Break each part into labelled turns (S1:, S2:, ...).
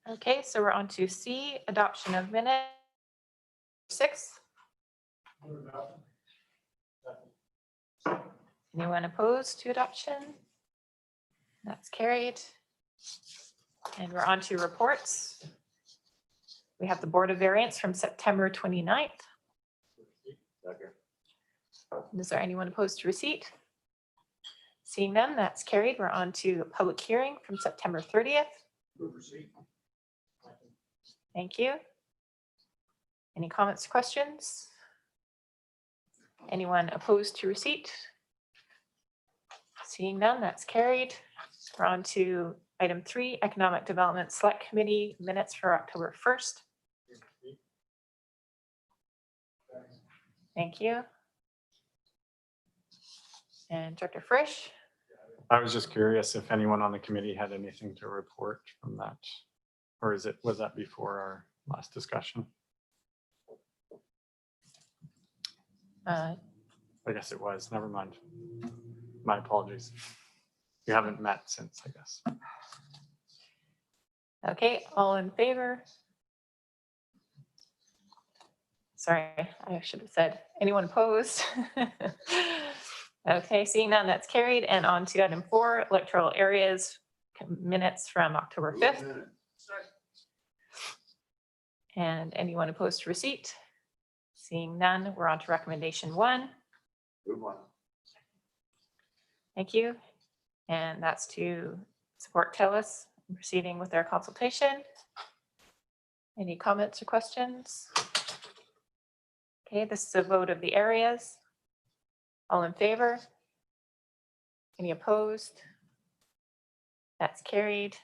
S1: Okay, so we're on to C, adoption of minutes. 6. Anyone opposed to adoption? That's carried. And we're on to reports. We have the Board of Variance from September 29th. Is there anyone opposed to receipt? Seeing none, that's carried. We're on to public hearing from September 30th. Thank you. Any comments, questions? Anyone opposed to receipt? Seeing none, that's carried. We're on to item 3, Economic Development Select Committee minutes for October 1st. Thank you. And Director Frisch?
S2: I was just curious if anyone on the committee had anything to report from that, or was that before our last discussion? I guess it was. Never mind. My apologies. We haven't met since, I guess.
S1: Okay, all in favor? Sorry, I should have said, anyone opposed? Okay, seeing none, that's carried. And on to item 4, electoral areas minutes from October 5th. And anyone opposed to receipt? Seeing none, we're on to recommendation 1.
S3: Good one.
S1: Thank you. And that's to support TELUS in proceeding with their consultation. Any comments or questions? Okay, this is a vote of the areas. All in favor? Any opposed? That's carried.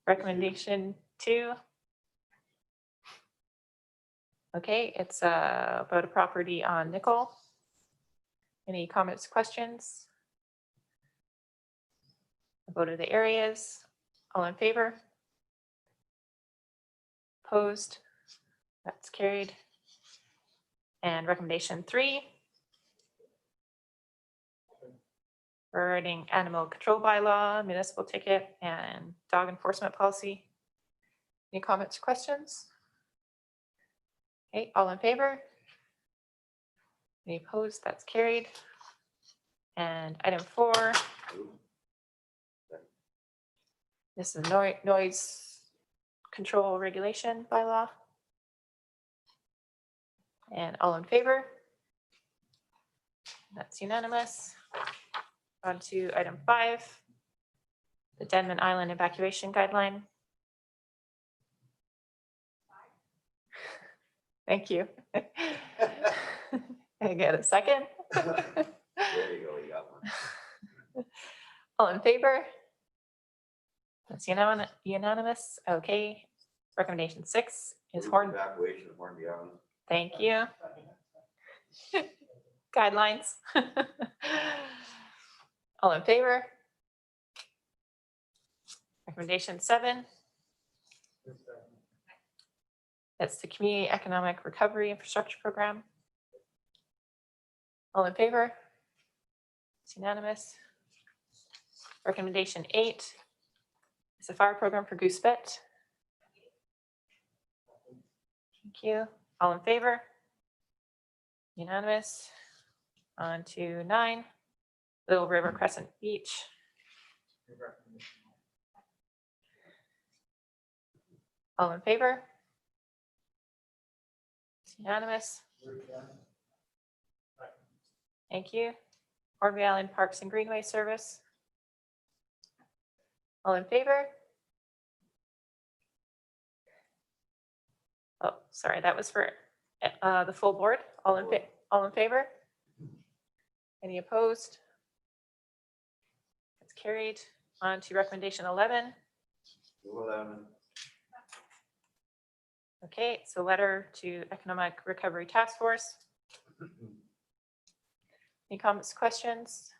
S1: Recommendation 2. Okay, it's about a property on Nickel. Any comments, questions? A vote of the areas. All in favor? Opposed? That's carried. And recommendation 3. Regarding animal control bylaw, municipal ticket, and dog enforcement policy. Any comments or questions? Okay, all in favor? Any opposed? That's carried. And item 4. This is noise control regulation bylaw. And all in favor? That's unanimous. On to item 5, the Denman Island evacuation guideline. Thank you. Can I get a second?
S3: There you go, you got one.
S1: All in favor? That's unanimous. Okay. Recommendation 6 is Horn.
S3: Evacuation of Hornby Island.
S1: Thank you. Guidelines. All in favor? Recommendation 7. That's the Community Economic Recovery Infrastructure Program. All in favor? It's unanimous. Recommendation 8 is the fire program for Goose Pit. Thank you. All in favor? Unanimous. On to 9, Little River Crescent Beach. All in favor? It's unanimous. Thank you. Hornby Island Parks and Greenway Service. All in favor? Oh, sorry, that was for the full board. All in favor? Any opposed? It's carried. On to recommendation 11. Okay, so letter to Economic Recovery Task Force. Any comments, questions?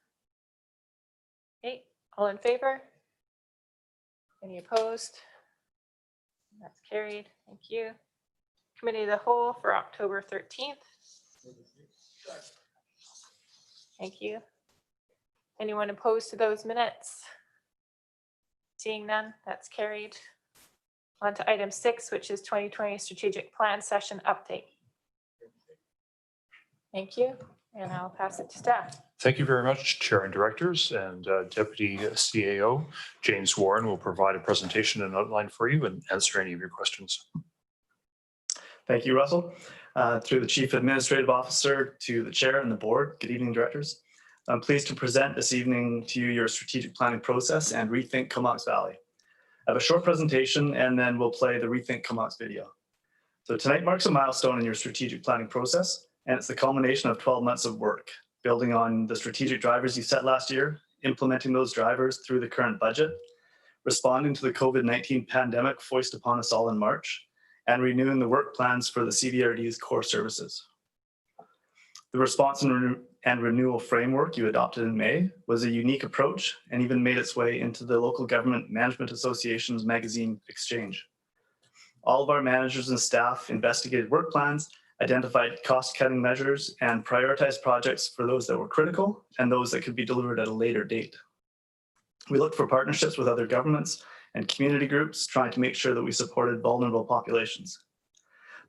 S1: Okay, all in favor? Any opposed? That's carried. Thank you. Committee of the Whole for October 13th. Thank you. Anyone opposed to those minutes? Seeing none, that's carried. On to item 6, which is 2020 strategic plan session update. Thank you, and I'll pass it to staff.
S4: Thank you very much, Chair and Directors, and Deputy CAO James Warren will provide a presentation and outline for you and answer any of your questions.
S5: Thank you, Russell. Through the Chief Administrative Officer to the Chair and the Board, good evening, Directors. I'm pleased to present this evening to you your strategic planning process and Rethink Comox Valley. I have a short presentation and then we'll play the Rethink Comox video. So tonight marks a milestone in your strategic planning process, and it's the culmination of 12 months of work, building on the strategic drivers you set last year, implementing those drivers through the current budget, responding to the COVID-19 pandemic foisted upon us all in March, and renewing the work plans for the CVRD's core services. The response and renewal framework you adopted in May was a unique approach and even made its way into the Local Government Management Association's magazine exchange. All of our managers and staff investigated work plans, identified cost-cutting measures, and prioritized projects for those that were critical and those that could be delivered at a later date. We looked for partnerships with other governments and community groups, trying to make sure that we supported vulnerable populations.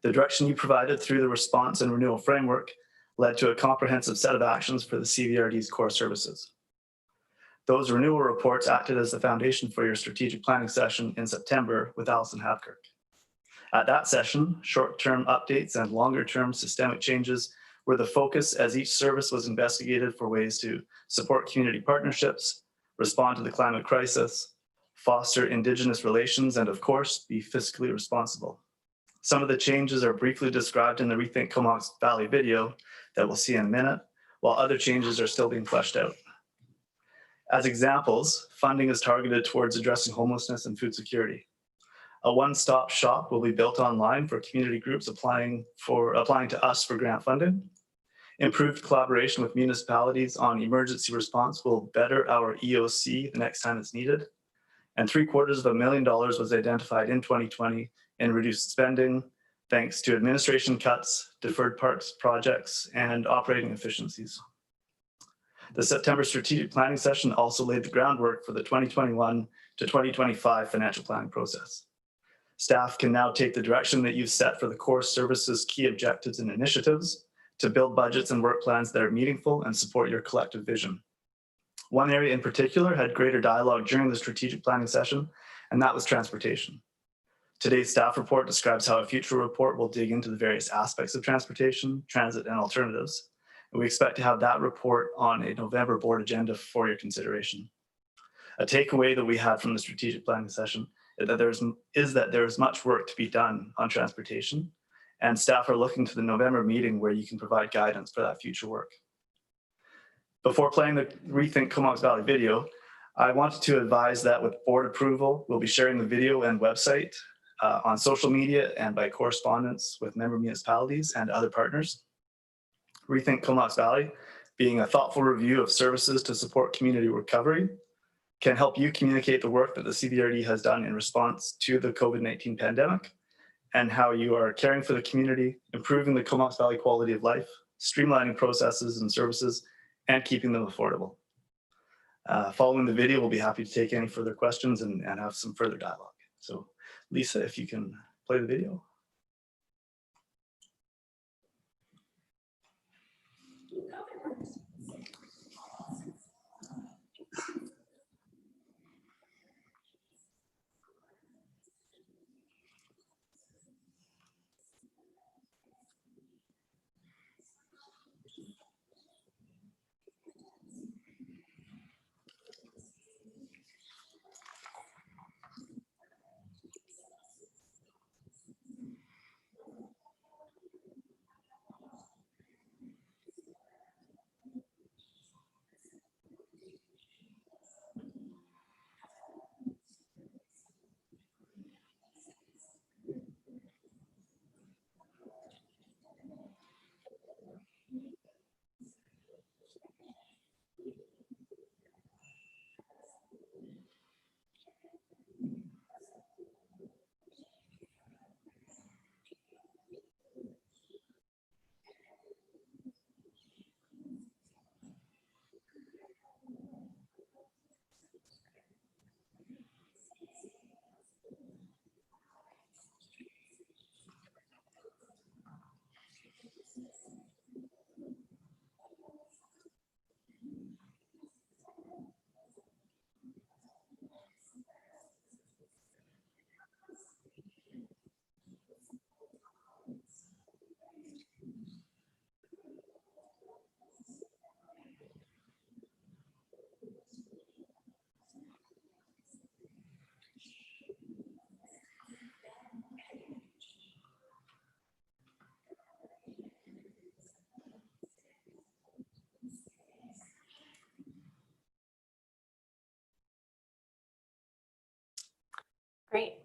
S5: The direction you provided through the response and renewal framework led to a comprehensive set of actions for the CVRD's core services. Those renewal reports acted as the foundation for your strategic planning session in September with Alison Habkirk. At that session, short-term updates and longer-term systemic changes were the focus as each service was investigated for ways to support community partnerships, respond to the climate crisis, foster Indigenous relations, and of course, be fiscally responsible. Some of the changes are briefly described in the Rethink Comox Valley video that we'll see in a minute, while other changes are still being fleshed out. As examples, funding is targeted towards addressing homelessness and food security. A one-stop shop will be built online for community groups applying to us for grant funding. Improved collaboration with municipalities on emergency response will better our EOC the next time it's needed. And $750,000 was identified in 2020 in reduced spending, thanks to administration cuts, deferred parks projects, and operating efficiencies. The September strategic planning session also laid the groundwork for the 2021 to 2025 financial planning process. Staff can now take the direction that you've set for the core services key objectives and initiatives to build budgets and work plans that are meaningful and support your collective vision. One area in particular had greater dialogue during the strategic planning session, and that was transportation. Today's staff report describes how a future report will dig into the various aspects of transportation, transit, and alternatives. And we expect to have that report on a November board agenda for your consideration. A takeaway that we had from the strategic planning session is that there is much work to be done on transportation, and staff are looking to the November meeting where you can provide guidance for that future work. Before playing the Rethink Comox Valley video, I wanted to advise that with board approval, we'll be sharing the video and website on social media and by correspondence with member municipalities and other partners. Rethink Comox Valley, being a thoughtful review of services to support community recovery, can help you communicate the work that the CVRD has done in response to the COVID-19 pandemic and how you are caring for the community, improving the Comox Valley quality of life, streamlining processes and services, and keeping them affordable. Following the video, we'll be happy to take any further questions and have some further dialogue. So Lisa, if you can play the video.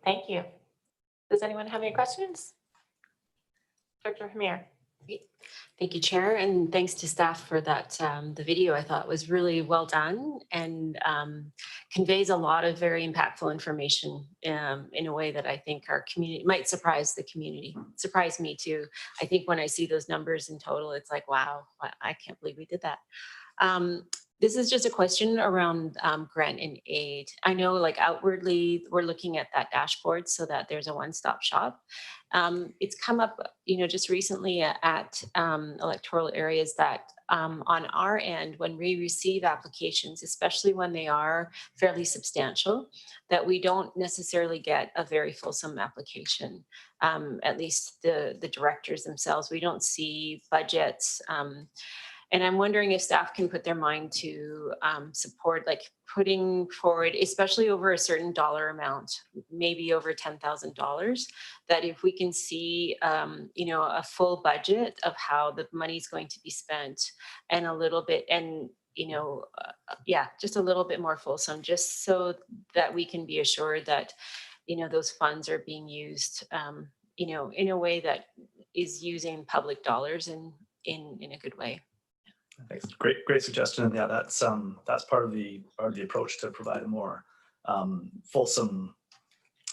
S1: Thank you. Does anyone have any questions? Director Hamir.
S6: Thank you, Chair, and thanks to staff for that. The video I thought was really well done and conveys a lot of very impactful information in a way that I think our community might surprise the community. Surprise me too. I think when I see those numbers in total, it's like, wow, I can't believe we did that. This is just a question around grant and aid. I know like outwardly we're looking at that dashboard so that there's a one-stop shop. It's come up, just recently at electoral areas that on our end, when we receive applications, especially when they are fairly substantial, that we don't necessarily get a very fulsome application. At least the directors themselves, we don't see budgets. And I'm wondering if staff can put their mind to support, like putting forward, especially over a certain dollar amount, maybe over $10,000, that if we can see, a full budget of how the money is going to be spent and a little bit, and, just a little bit more fulsome, just so that we can be assured that, those funds are being used, in a way that is using public dollars in a good way.
S5: Thanks. Great suggestion. And yeah, that's part of the approach to provide a more fulsome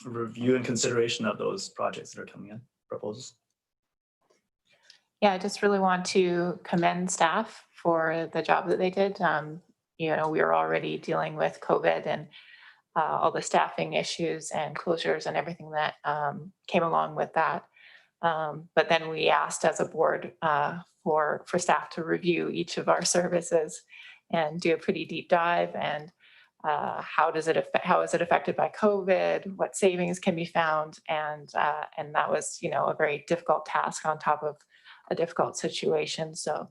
S5: review and consideration of those projects that are coming in, proposals.
S1: Yeah, I just really want to commend staff for the job that they did. We were already dealing with COVID and all the staffing issues and closures and everything that came along with that. But then we asked as a board for staff to review each of our services and do a pretty deep dive and how is it affected by COVID, what savings can be found, and that was a very difficult task on top of a difficult situation. So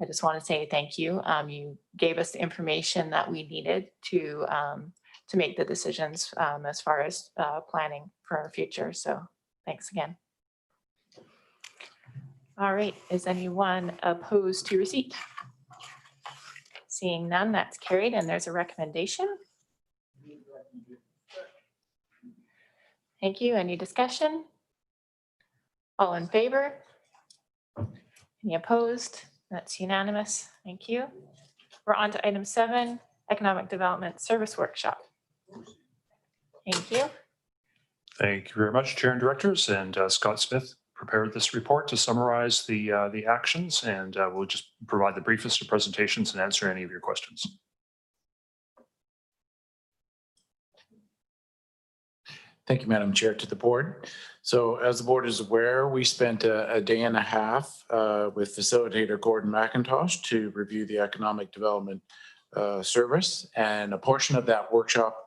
S1: I just want to say thank you. You gave us the information that we needed to make the decisions as far as planning for our future. So thanks again. All right, is anyone opposed to receipt? Seeing none, that's carried, and there's a recommendation. Thank you. Any discussion? All in favor? Any opposed? That's unanimous. Thank you. We're on to item 7, Economic Development Service Workshop. Thank you.
S4: Thank you very much, Chair and Directors, and Scott Smith prepared this report to summarize the actions, and we'll just provide the briefest of presentations and answer any of your questions.
S7: Thank you, Madam Chair, to the board. So as the board is aware, we spent a day and a half with facilitator Gordon McIntosh to review the economic development service, and a portion of that workshop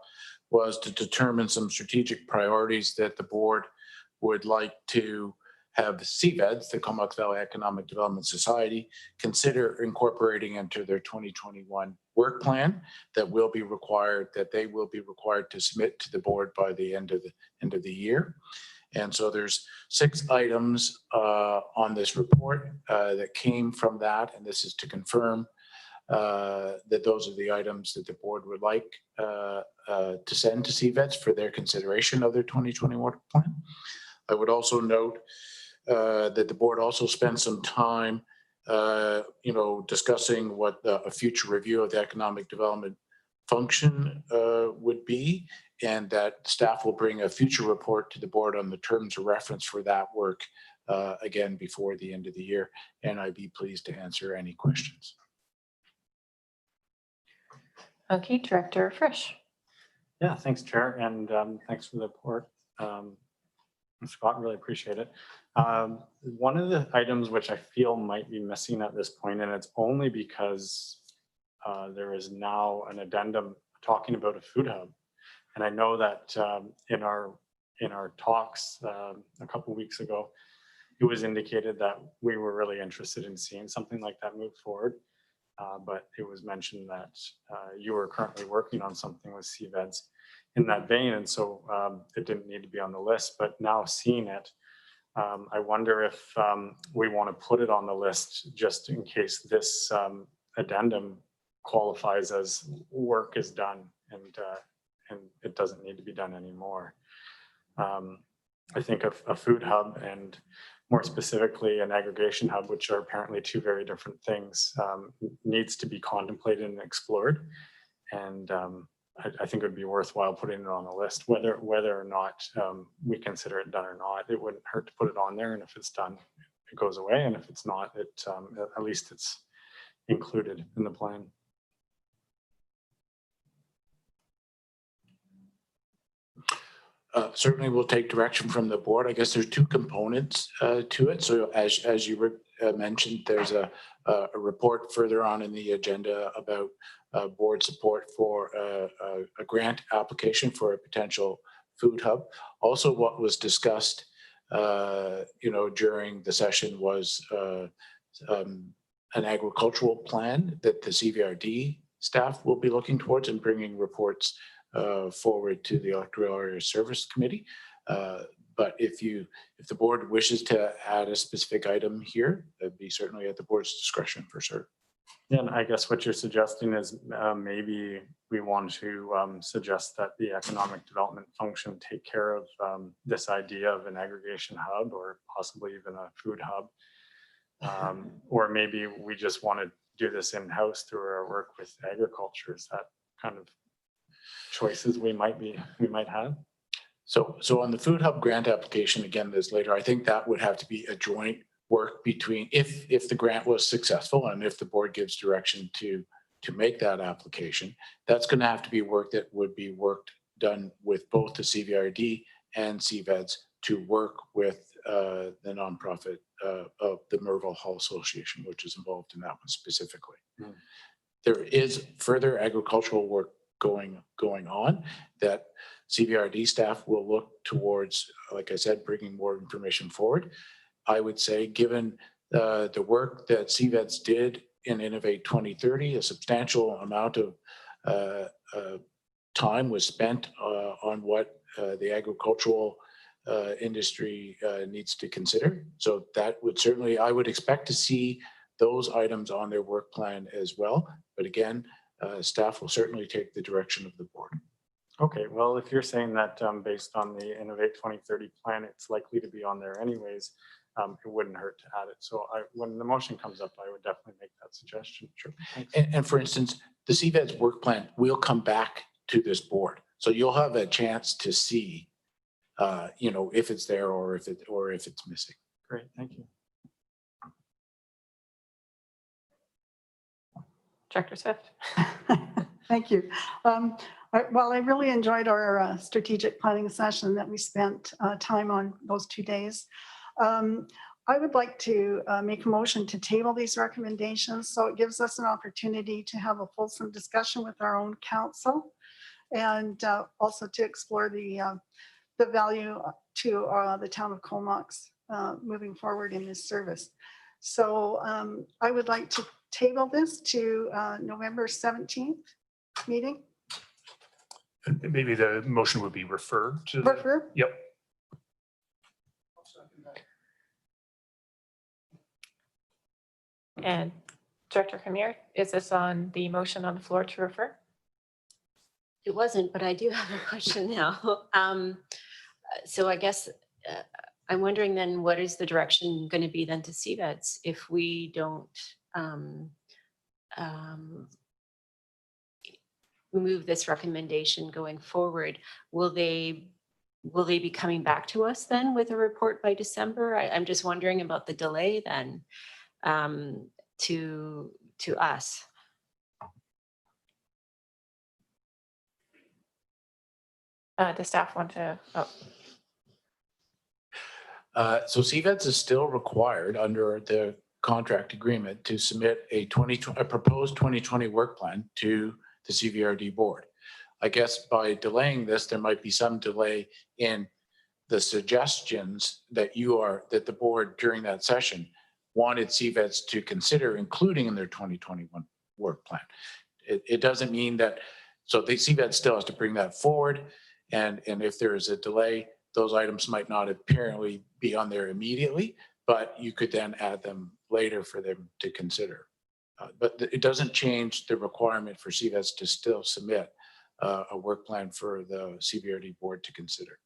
S7: was to determine some strategic priorities that the board would like to have CVEDS, the Comox Valley Economic Development Society, consider incorporating into their 2021 work plan that they will be required to submit to the board by the end of the year. And so there's 6 items on this report that came from that, and this is to confirm that those are the items that the board would like to send to CVEDS for their consideration of their 2021 work plan. I would also note that the board also spent some time, discussing what a future review of the economic development function would be, and that staff will bring a future report to the board on the terms of reference for that work again before the end of the year. And I'd be pleased to answer any questions.
S1: Okay, Director Frisch.
S2: Yeah, thanks, Chair, and thanks for the report. Scott, really appreciate it. One of the items which I feel might be missing at this point, and it's only because there is now an addendum talking about a food hub. And I know that in our talks a couple of weeks ago, it was indicated that we were really interested in seeing something like that move forward. But it was mentioned that you were currently working on something with CVEDS in that vein, and so it didn't need to be on the list. But now seeing it, I wonder if we want to put it on the list just in case this addendum qualifies as work is done and it doesn't need to be done anymore. I think a food hub and more specifically an aggregation hub, which are apparently two very different things, needs to be contemplated and explored. And I think it would be worthwhile putting it on the list, whether or not we consider it done or not. It wouldn't hurt to put it on there, and if it's done, it goes away, and if it's not, it at least it's included in the plan.
S7: Certainly we'll take direction from the board. I guess there's two components to it. So as you mentioned, there's a report further on in the agenda about board support for a grant application for a potential food hub. Also, what was discussed, during the session was an agricultural plan that the CVRD staff will be looking towards and bringing reports forward to the Electoral Area Service Committee. But if the board wishes to add a specific item here, that'd be certainly at the board's discretion for sure.
S2: Yeah, and I guess what you're suggesting is maybe we want to suggest that the economic development function take care of this idea of an aggregation hub or possibly even a food hub. Or maybe we just want to do this in-house through our work with agriculture. Is that kind of choices we might have?
S7: So on the food hub grant application, again, this later, I think that would have to be a joint work between, if the grant was successful and if the board gives direction to make that application, that's going to have to be work that would be done with both the CVRD and CVEDS to work with the nonprofit of the Merville Hall Association, which is involved in that one specifically.
S2: Mm.
S7: There is further agricultural work going on that CVRD staff will look towards, like I said, bringing more information forward. I would say, given the work that CVEDS did in Innovate 2030, a substantial amount of time was spent on what the agricultural industry needs to consider. So that would certainly, I would expect to see those items on their work plan as well. But again, staff will certainly take the direction of the board.
S2: Okay, well, if you're saying that based on the Innovate 2030 plan, it's likely to be on there anyways, it wouldn't hurt to add it. So when the motion comes up, I would definitely make that suggestion. Sure.
S7: And for instance, the CVED's work plan will come back to this board. So you'll have a chance to see, if it's there or if it's missing.
S2: Great, thank you.
S1: Director Swift.
S8: Thank you. Well, I really enjoyed our strategic planning session that we spent time on those 2 days. I would like to make a motion to table these recommendations so it gives us an opportunity to have a fulsome discussion with our own council and also to explore the value to the town of Comox moving forward in this service. So I would like to table this to November 17th meeting.
S4: Maybe the motion would be refer to.
S8: Refer?
S4: Yep.
S1: And Director Khamier, is this on the motion on the floor to refer?
S6: It wasn't, but I do have a question now. So I guess I'm wondering then, what is the direction going to be then to CVEDS if we don't move this recommendation going forward? Will they be coming back to us then with a report by December? I'm just wondering about the delay then to us.
S1: Does staff want to? Oh,
S7: So CVEDS is still required under the contract agreement to submit a proposed 2020 work plan to the CVRD board. I guess by delaying this, there might be some delay in the suggestions that the board during that session wanted CVEDS to consider including in their 2021 work plan. It doesn't mean that, so the CVEDS still has to bring that forward. And if there is a delay, those items might not apparently be on there immediately, but you could then add them later for them to consider. But it doesn't change the requirement for CVEDS to still submit a work plan for the CVRD board to consider.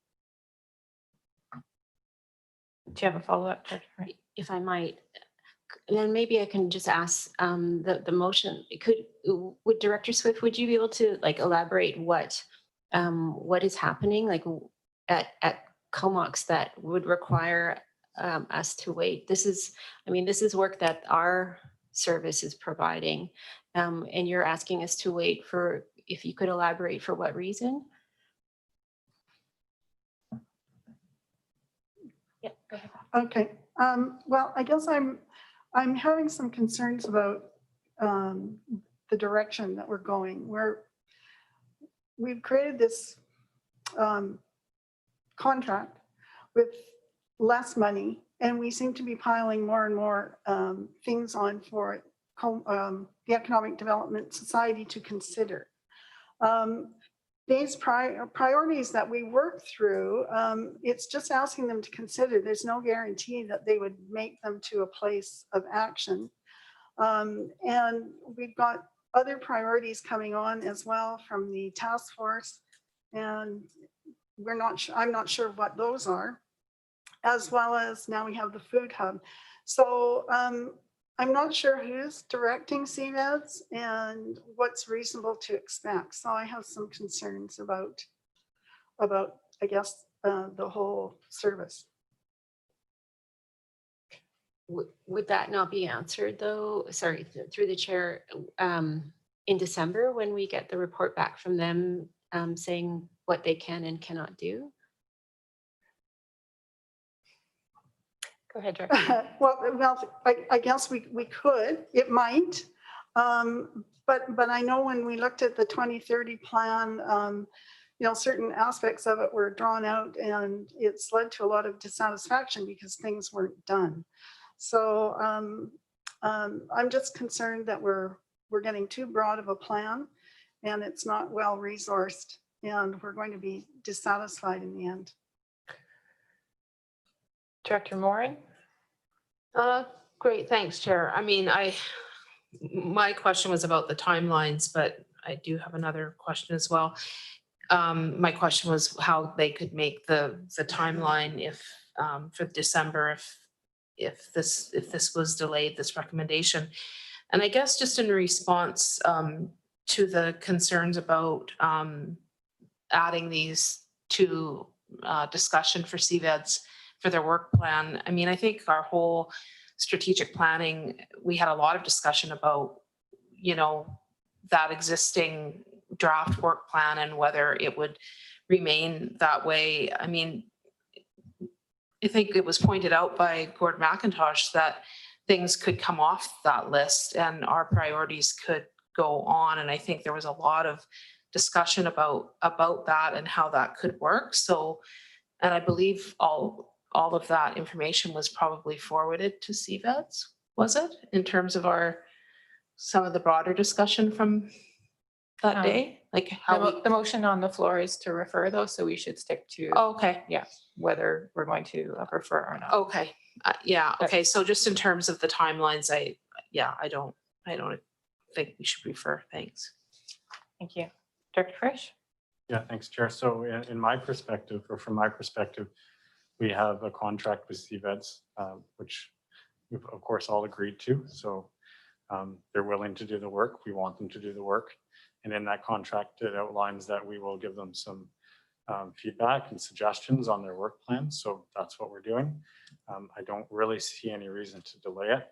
S1: Do you have a follow-up, Director French?
S6: If I might, then maybe I can just ask the motion. Would Director Swift, would you be able to like elaborate what is happening like at Comox that would require us to wait? This is work that our service is providing, and you're asking us to wait for. If you could elaborate for what reason?
S1: Yeah, go ahead.
S8: Okay, well, I guess I'm having some concerns about the direction that we're going. We've created this contract with less money, and we seem to be piling more and more things on for the Economic Development Society to consider. These priorities that we work through, it's just asking them to consider. There's no guarantee that they would make them to a place of action. And we've got other priorities coming on as well from the task force. And I'm not sure what those are, as well as now we have the food hub. So I'm not sure who's directing CVEDs and what's reasonable to expect. So I have some concerns about I guess, the whole service.
S6: Would that not be answered though? Sorry, through the chair, in December when we get the report back from them saying what they can and cannot do?
S1: Go ahead, Director.
S8: Well, I guess we could, it might. But I know when we looked at the 2030 plan, certain aspects of it were drawn out and it's led to a lot of dissatisfaction because things weren't done. So I'm just concerned that we're getting too broad of a plan and it's not well resourced and we're going to be dissatisfied in the end.
S1: Director Morin?
S9: Great, thanks, Chair. I mean, my question was about the timelines, but I do have another question as well. My question was how they could make the timeline if for December if this was delayed, this recommendation. And I guess just in response to the concerns about adding these to discussion for CVEDs for their work plan. I mean, I think our whole strategic planning, we had a lot of discussion about, that existing draft work plan and whether it would remain that way. I mean, I think it was pointed out by Gordon McIntosh that things could come off that list and our priorities could go on. And I think there was a lot of discussion about that and how that could work. So, and I believe all of that information was probably forwarded to CVEDs, was it? In terms of some of the broader discussion from that day? Like how
S1: The motion on the floor is to refer those, so we should stick to
S9: okay.
S1: whether we're going to refer or not.
S9: Okay. Yeah. Okay. So just in terms of the timelines, I don't think we should refer. Thanks.
S1: Thank you. Director Frisch?
S2: Yeah, thanks, Chair. So in my perspective, or from my perspective, we have a contract with CVEDs, which we've of course all agreed to. So they're willing to do the work. We want them to do the work. And in that contract, it outlines that we will give them some feedback and suggestions on their work plan. So that's what we're doing. I don't really see any reason to delay it.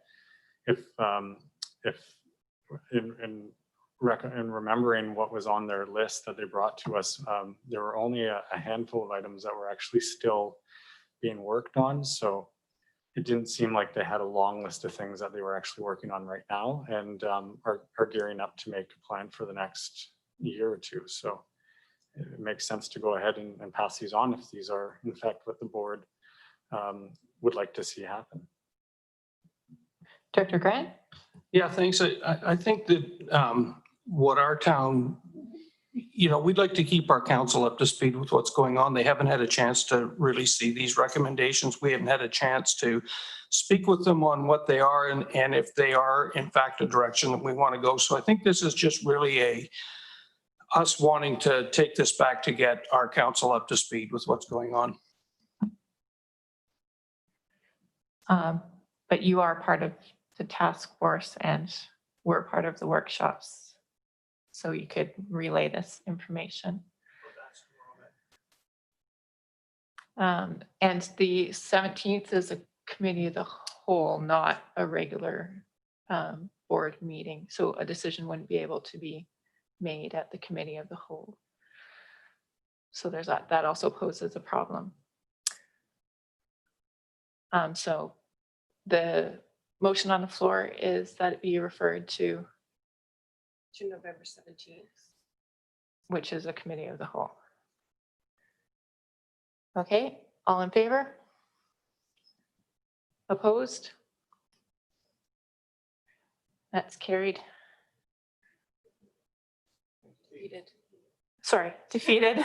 S2: If in remembering what was on their list that they brought to us, there were only a handful of items that were actually still being worked on. So it didn't seem like they had a long list of things that they were actually working on right now and are gearing up to make a plan for the next year or two. So it makes sense to go ahead and pass these on if these are in fact what the board would like to see happen.
S1: Director Grant?
S10: Yeah, thanks. I think that what our town, we'd like to keep our council up to speed with what's going on. They haven't had a chance to really see these recommendations. We haven't had a chance to speak with them on what they are and if they are in fact a direction that we want to go. So I think this is just really us wanting to take this back to get our council up to speed with what's going on.
S1: But you are part of the task force and we're part of the workshops. So you could relay this information. And the 17th is a committee of the whole, not a regular board meeting. So a decision wouldn't be able to be made at the committee of the whole. So there's that also poses a problem. So the motion on the floor is that it be referred to
S6: November 17th.
S1: which is a committee of the whole. Okay, all in favor? Opposed? That's carried.
S6: Defeated.
S1: Sorry, defeated.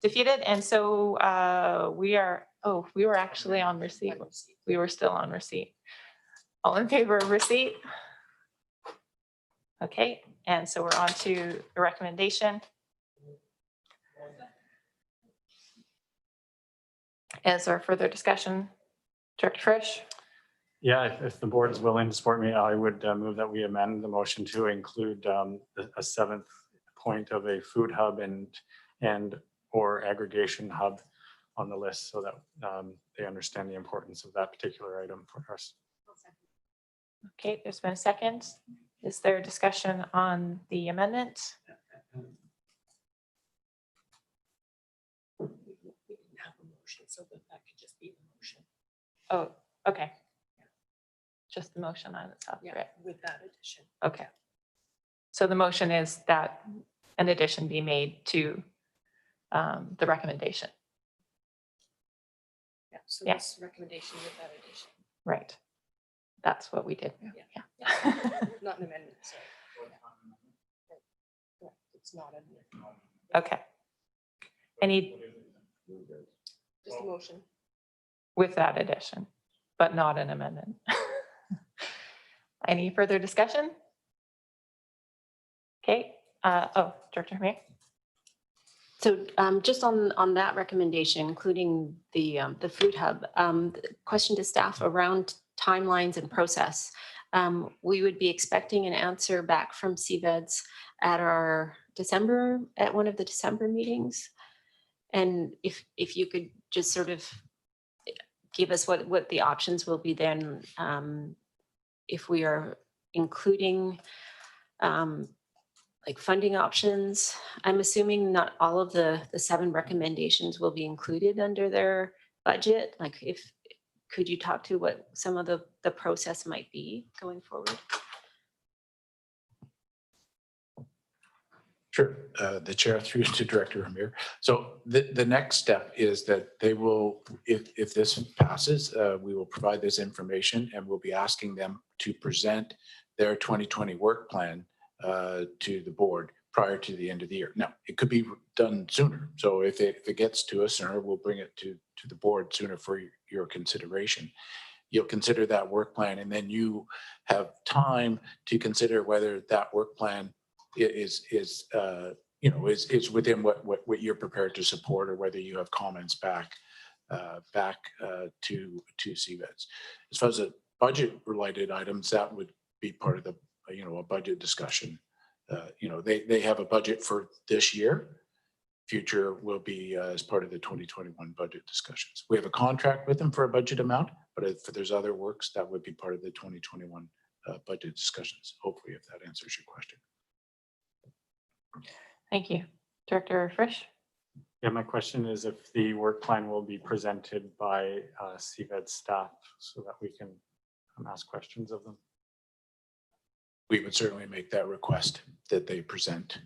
S1: Defeated, and so we were actually on receipt. We were still on receipt. All in favor of receipt? Okay, and so we're on to the recommendation. Is there further discussion? Director Frisch?
S2: Yeah, if the board is willing to support me, I would move that we amend the motion to include a seventh point of a food hub and or aggregation hub on the list so that they understand the importance of that particular item for us.
S1: Okay, there's been a second. Is there discussion on the amendment?
S6: We didn't have a motion, so that could just be the motion.
S1: Oh, okay. Just the motion on itself, right?
S6: With that addition.
S1: Okay. So the motion is that an addition be made to the recommendation.
S6: Yeah, so
S1: Yeah.
S6: this recommendation with that addition.
S1: Right. That's what we did.
S6: Yeah.
S1: Yeah.
S6: Not an amendment, sorry. Correct, it's not an amendment.
S1: Okay. Any
S6: Just a motion.
S1: with that addition, but not an amendment. Any further discussion? Okay. Director Hamir.
S6: So just on that recommendation, including the food hub, question to staff around timelines and process. We would be expecting an answer back from CVEDS at one of the December meetings. And if you could just sort of give us what the options will be then, if we are including like funding options. I'm assuming not all of the 7 recommendations will be included under their budget. Like could you talk to what some of the process might be going forward?
S7: Sure. The chair through to Director Amir. So the next step is that they will, if this passes, we will provide this information and we'll be asking them to present their 2020 work plan to the board prior to the end of the year. Now, it could be done sooner. So if it gets to us sooner, we'll bring it to the board sooner for your consideration. You'll consider that work plan and then you have time to consider whether that work plan is within what you're prepared to support or whether you have comments back to CVEDS. As far as the budget related items, that would be part of the a budget discussion. They have a budget for this year. Future will be as part of the 2021 budget discussions. We have a contract with them for a budget amount, but if there's other works, that would be part of the 2021 budget discussions. Hopefully, if that answers your question.
S1: Thank you. Director Frisch?
S2: Yeah, my question is if the work plan will be presented by CVED staff so that we can ask questions of them.
S7: We would certainly make that request that they present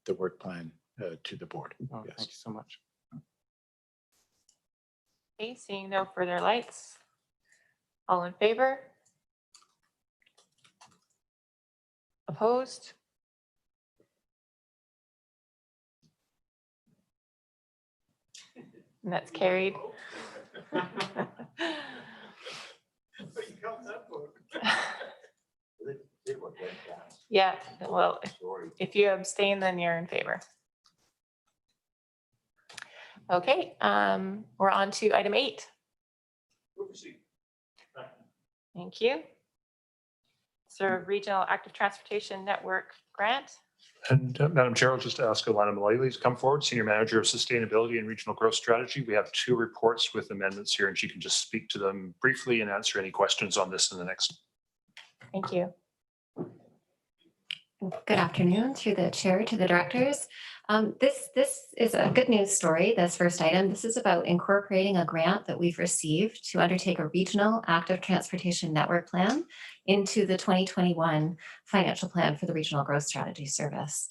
S7: the work plan to the board.
S2: Oh,
S7: Yes.
S2: Thank you so much.
S1: Okay, seeing no further lights. All in favor? Opposed? And that's carried. Yeah, well, if you abstain, then you're in favor. Okay, we're on to item 8. Thank you. So Regional Active Transportation Network Grant.
S4: And Madam Chair, I'll just ask Alana Mullally to come forward, Senior Manager of Sustainability and Regional Growth Strategy. We have 2 reports with amendments here, and she can just speak to them briefly and answer any questions on this in the next.
S1: Thank you.
S11: Good afternoon through the chair to the directors. This is a good news story, this first item. This is about incorporating a grant that we've received to undertake a regional active transportation network plan into the 2021 financial plan for the Regional Growth Strategy Service.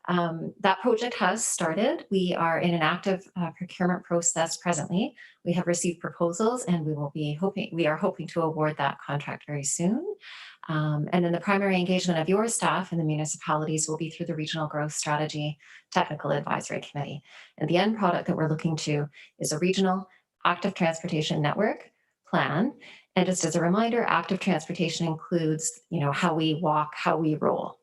S11: That project has started. We are in an active procurement process presently. We have received proposals and we are hoping to award that contract very soon. And then the primary engagement of your staff and the municipalities will be through the Regional Growth Strategy Technical Advisory Committee. And the end product that we're looking to is a regional active transportation network plan. And just as a reminder, active transportation includes, how we walk, how we roll.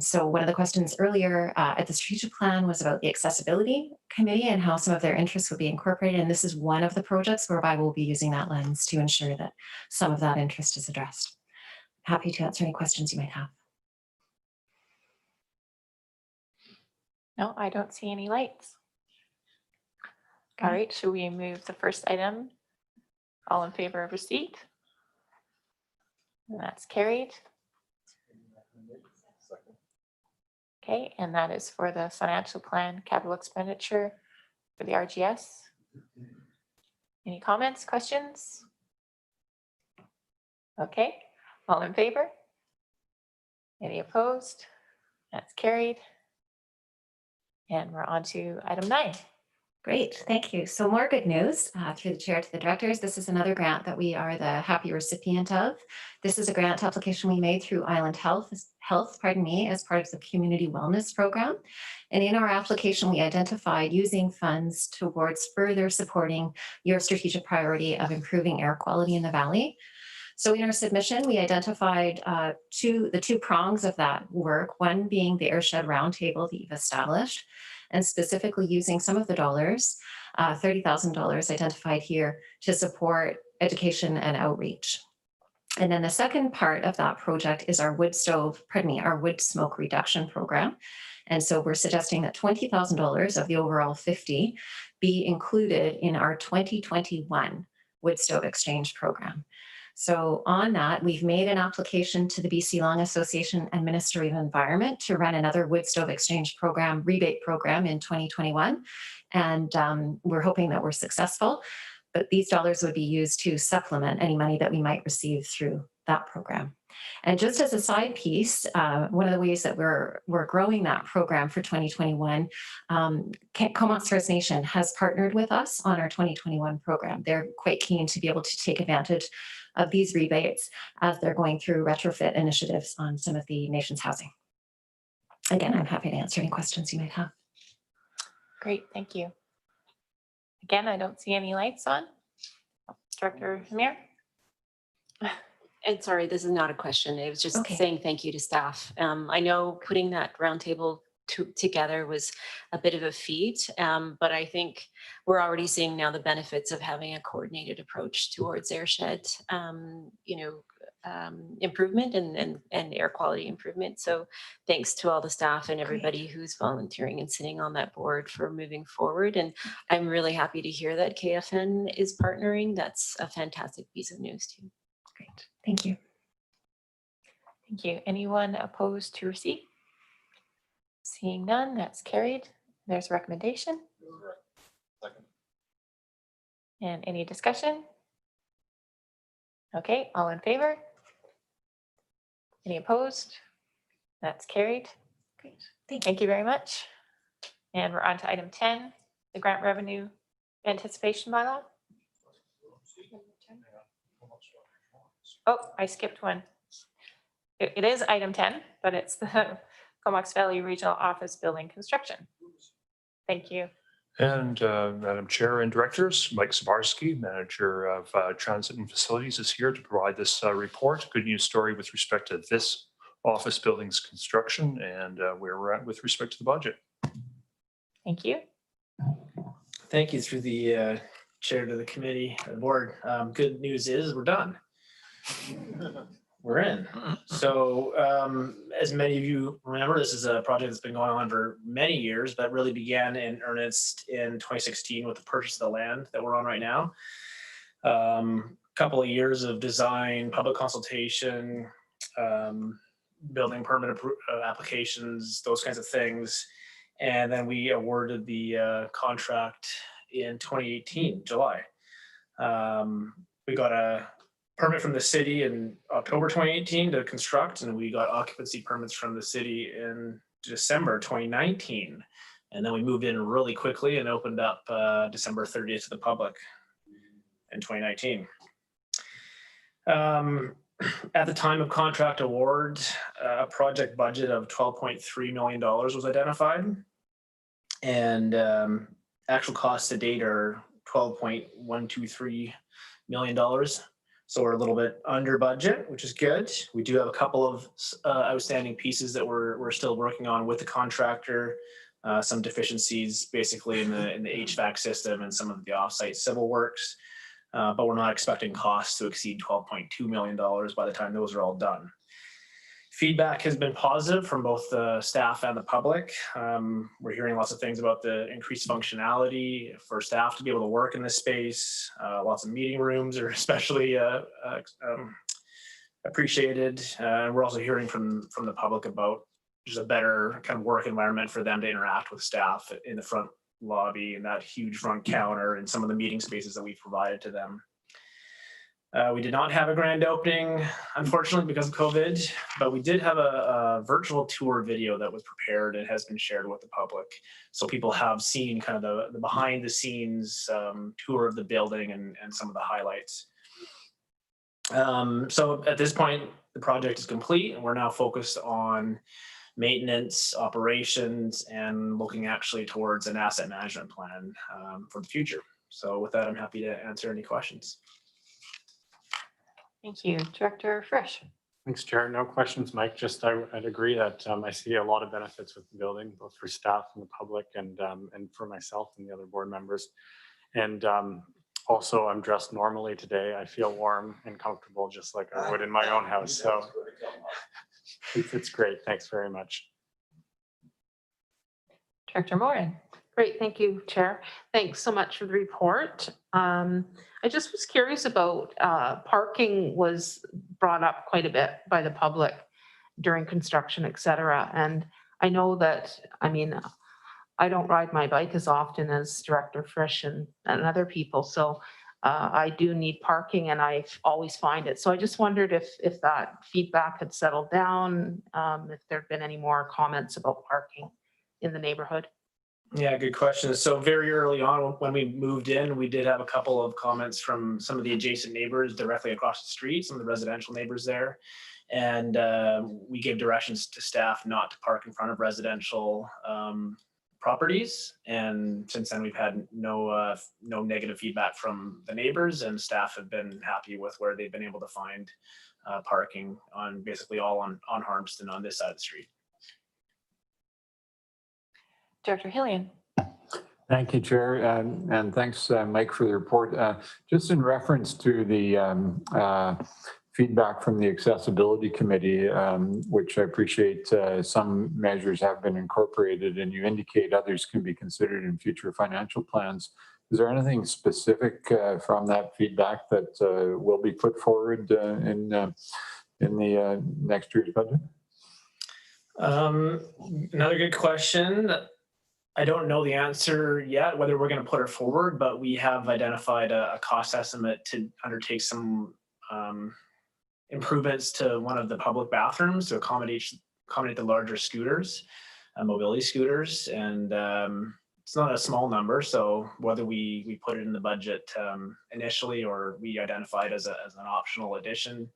S11: So one of the questions earlier at the strategic plan was about the accessibility committee and how some of their interests would be incorporated. And this is one of the projects whereby we'll be using that lens to ensure that some of that interest is addressed. Happy to answer any questions you might have.
S1: No, I don't see any lights. All right, should we move the first item? All in favor of receipt? And that's carried. Okay, and that is for the financial plan capital expenditure for the RGS. Any comments, questions? Okay, all in favor? Any opposed? That's carried. And we're on to item 9.
S11: Great, thank you. So more good news through the chair to the directors. This is another grant that we are the happy recipient of. This is a grant application we made through Island Health, as part of the Community Wellness Program. And in our application, we identified using funds towards further supporting your strategic priority of improving air quality in the Valley. So in our submission, we identified the 2 prongs of that work, one being the Airshed Roundtable that you've established, and specifically using some of the dollars, $30,000 identified here, to support education and outreach. And then the second part of that project is our wood smoke reduction program. And so we're suggesting that $20,000 of the overall 50 be included in our 2021 wood stove exchange program. So on that, we've made an application to the BC Long Association and Ministry of Environment to run another wood stove exchange program, rebate program in 2021. And we're hoping that we're successful, but these dollars would be used to supplement any money that we might receive through that program. And just as a side piece, one of the ways that we're growing that program for 2021, Comox First Nation has partnered with us on our 2021 program. They're quite keen to be able to take advantage of these rebates as they're going through retrofit initiatives on some of the nation's housing. Again, I'm happy to answer any questions you might have.
S1: Great, thank you. Again, I don't see any lights on. Director Hamir?
S6: And sorry, this is not a question. It was just
S11: Okay.
S6: saying thank you to staff. I know putting that roundtable together was a bit of a feat, but I think we're already seeing now the benefits of having a coordinated approach towards airshed, improvement and air quality improvement. So thanks to all the staff and everybody who's volunteering and sitting on that board for moving forward. And I'm really happy to hear that KFN is partnering. That's a fantastic piece of news too.
S11: Great, thank you.
S1: Thank you. Anyone opposed to receipt? Seeing none, that's carried. There's a recommendation. And any discussion? Okay, all in favor? Any opposed? That's carried.
S11: Great, thank you.
S1: Thank you very much. And we're on to item 10, the grant revenue anticipation bylaw. Oh, I skipped one. It is item 10, but it's the Comox Valley Regional Office Building Construction. Thank you.
S4: And Madam Chair and Directors, Mike Zabarski, Manager of Transit and Facilities, is here to provide this report. Good news story with respect to this office building's construction and where we're at with respect to the budget.
S1: Thank you.
S12: Thank you through the chair to the committee, the board. Good news is we're done. We're in. So as many of you remember, this is a project that's been going on for many years, but really began in earnest in 2016 with the purchase of the land that we're on right now. Couple of years of design, public consultation, building permit applications, those kinds of things. And then we awarded the contract in 2018, July. We got a permit from the city in October 2018 to construct, and we got occupancy permits from the city in December 2019. And then we moved in really quickly and opened up December 30th to the public in 2019. At the time of contract award, a project budget of $12.3 million was identified, and actual costs to date are $12.123 million. So we're a little bit under budget, which is good. We do have a couple of outstanding pieces that we're still working on with the contractor. Some deficiencies basically in the HVAC system and some of the offsite civil works. But we're not expecting costs to exceed $12.2 million by the time those are all done. Feedback has been positive from both the staff and the public. We're hearing lots of things about the increased functionality for staff to be able to work in this space. Lots of meeting rooms are especially appreciated. And we're also hearing from the public about just a better kind of work environment for them to interact with staff in the front lobby and that huge front counter and some of the meeting spaces that we've provided to them. We did not have a grand opening, unfortunately, because of COVID, but we did have a virtual tour video that was prepared and has been shared with the public. So people have seen kind of the behind the scenes tour of the building and some of the highlights. So at this point, the project is complete and we're now focused on maintenance, operations, and looking actually towards an asset management plan for the future. So with that, I'm happy to answer any questions.
S1: Thank you. Director Frisch.
S2: Thanks, Chair. No questions, Mike. Just I'd agree that I see a lot of benefits with the building, both for staff and the public, and for myself and the other board members. And also, I'm dressed normally today. I feel warm and comfortable, just like I would in my own house. So it's great. Thanks very much.
S1: Director Morin.
S9: Great, thank you, Chair. Thanks so much for the report. I just was curious about parking was brought up quite a bit by the public during construction, et cetera. And I know that, I mean, I don't ride my bike as often as Director Frisch and other people. So I do need parking and I always find it. So I just wondered if that feedback had settled down, if there'd been any more comments about parking in the neighborhood.
S12: Yeah, good question. So very early on when we moved in, we did have a couple of comments from some of the adjacent neighbors directly across the street, some of the residential neighbors there. And we gave directions to staff not to park in front of residential properties. And since then, we've had no negative feedback from the neighbors, and staff have been happy with where they've been able to find parking on basically all on Harmston on this side of the street.
S1: Director Hillian.
S13: Thank you, Chair, and thanks, Mike, for the report. Just in reference to the feedback from the Accessibility Committee, which I appreciate, some measures have been incorporated, and you indicate others can be considered in future financial plans. Is there anything specific from that feedback that will be put forward in the next year's budget?
S12: Another good question. I don't know the answer yet, whether we're going to put it forward, but we have identified a cost estimate to undertake some improvements to one of the public bathrooms to accommodate the larger scooters, mobility scooters. And it's not a small number. So whether we put it in the budget initially or we identify it as an optional addition,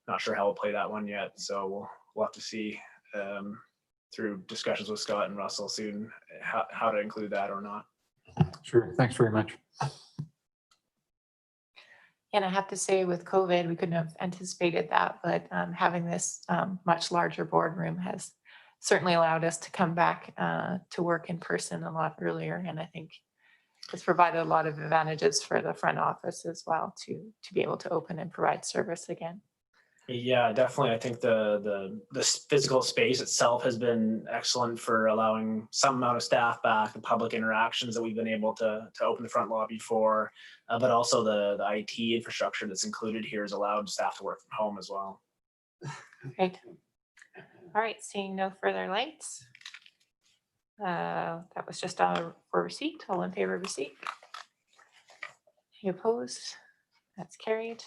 S12: not sure how we'll play that one yet. So we'll have to see through discussions with Scott and Russell soon how to include that or not.
S13: Sure. Thanks very much.
S1: And I have to say with COVID, we couldn't have anticipated that, but having this much larger boardroom has certainly allowed us to come back to work in person a lot earlier. And I think It's provided a lot of advantages for the front office as well to be able to open and provide service again.
S12: Yeah, definitely. I think the physical space itself has been excellent for allowing some amount of staff back, the public interactions that we've been able to open the front lobby for, but also the IT infrastructure that's included here has allowed staff to work from home as well.
S1: Great. All right, seeing no further lights. That was just for receipt. All in favor of receipt? Any opposed? That's carried.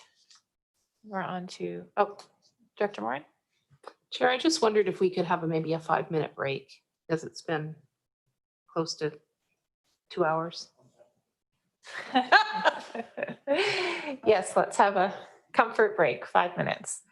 S1: We're on to, oh, Director Morin.
S9: Chair, I just wondered if we could have maybe a 5-minute break, because it's been close to 2 hours.
S1: Yes, let's have a comfort break, 5 minutes.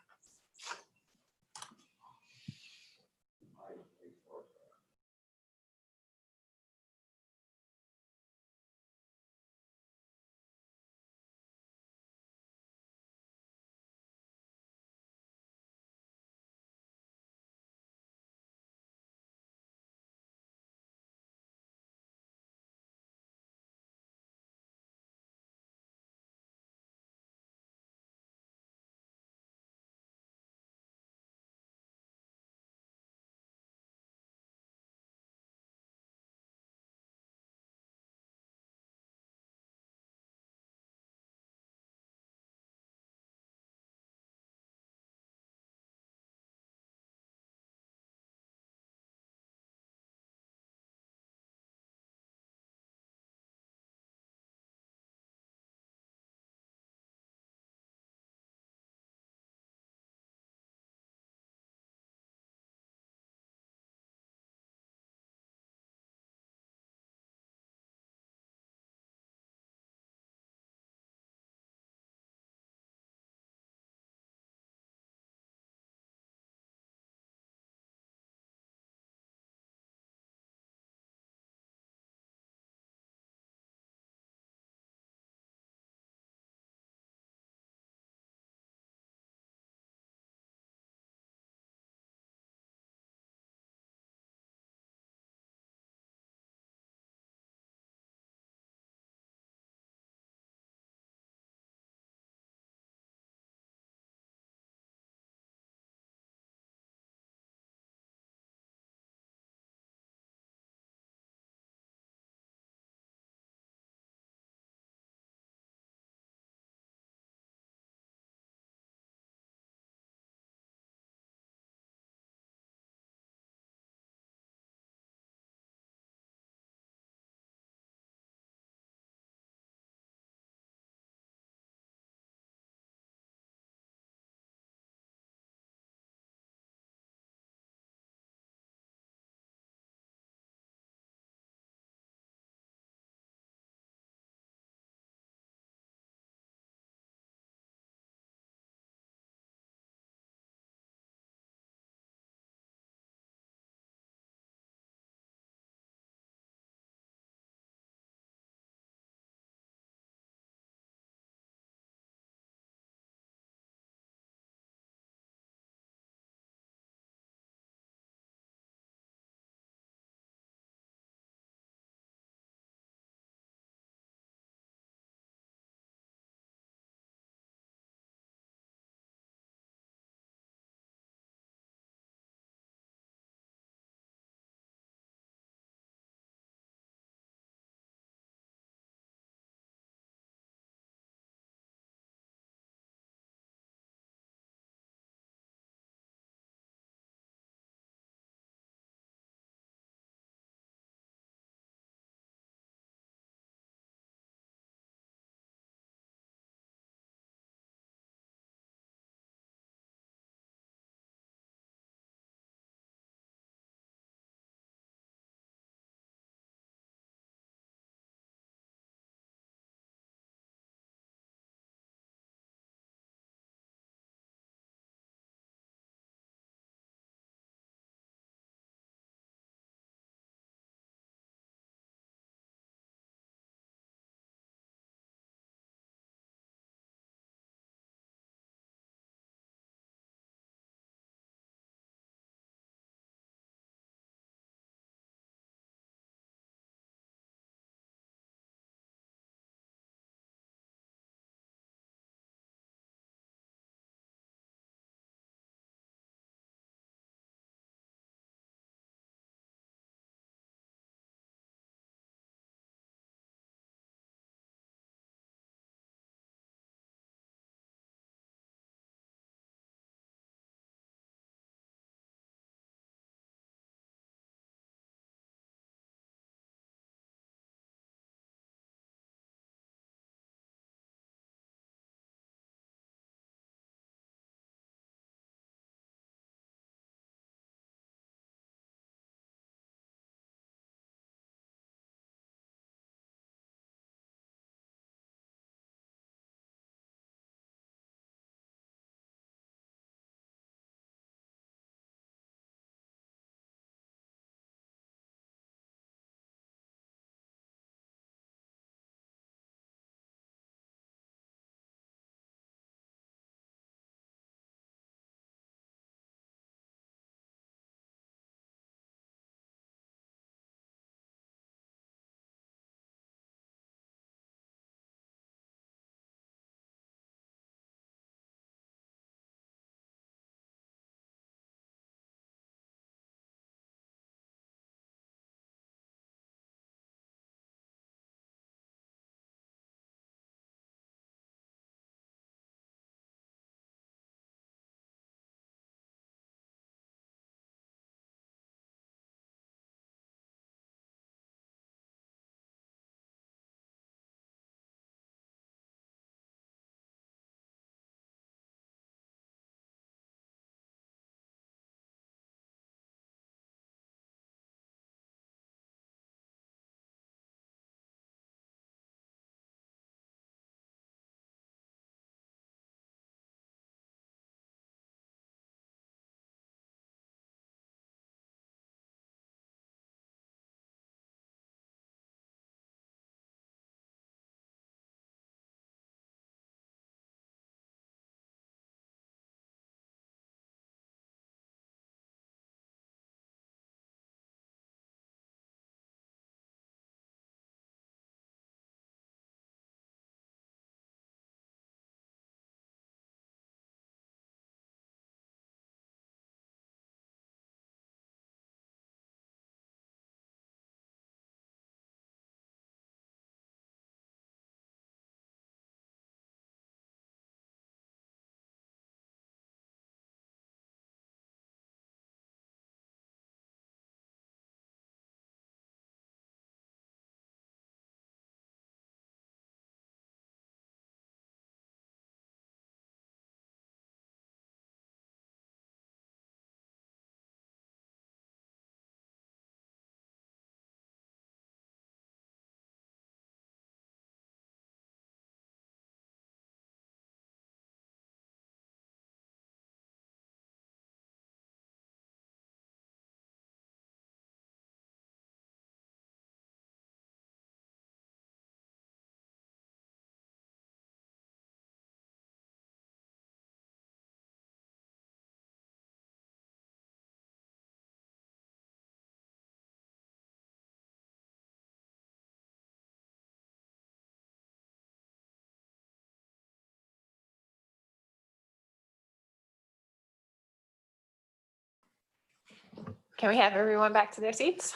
S1: Can we have everyone back to their seats?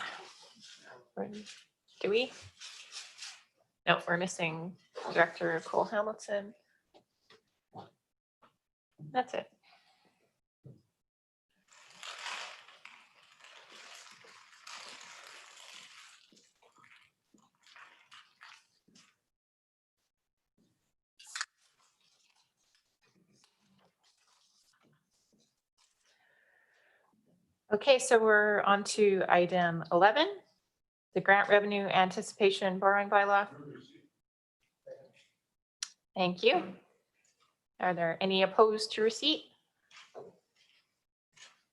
S1: Or do we? No, we're missing Director Cole Hamilton. That's it. Okay, so we're on to item 11, the grant revenue anticipation borrowing bylaw. Thank you. Are there any opposed to receipt?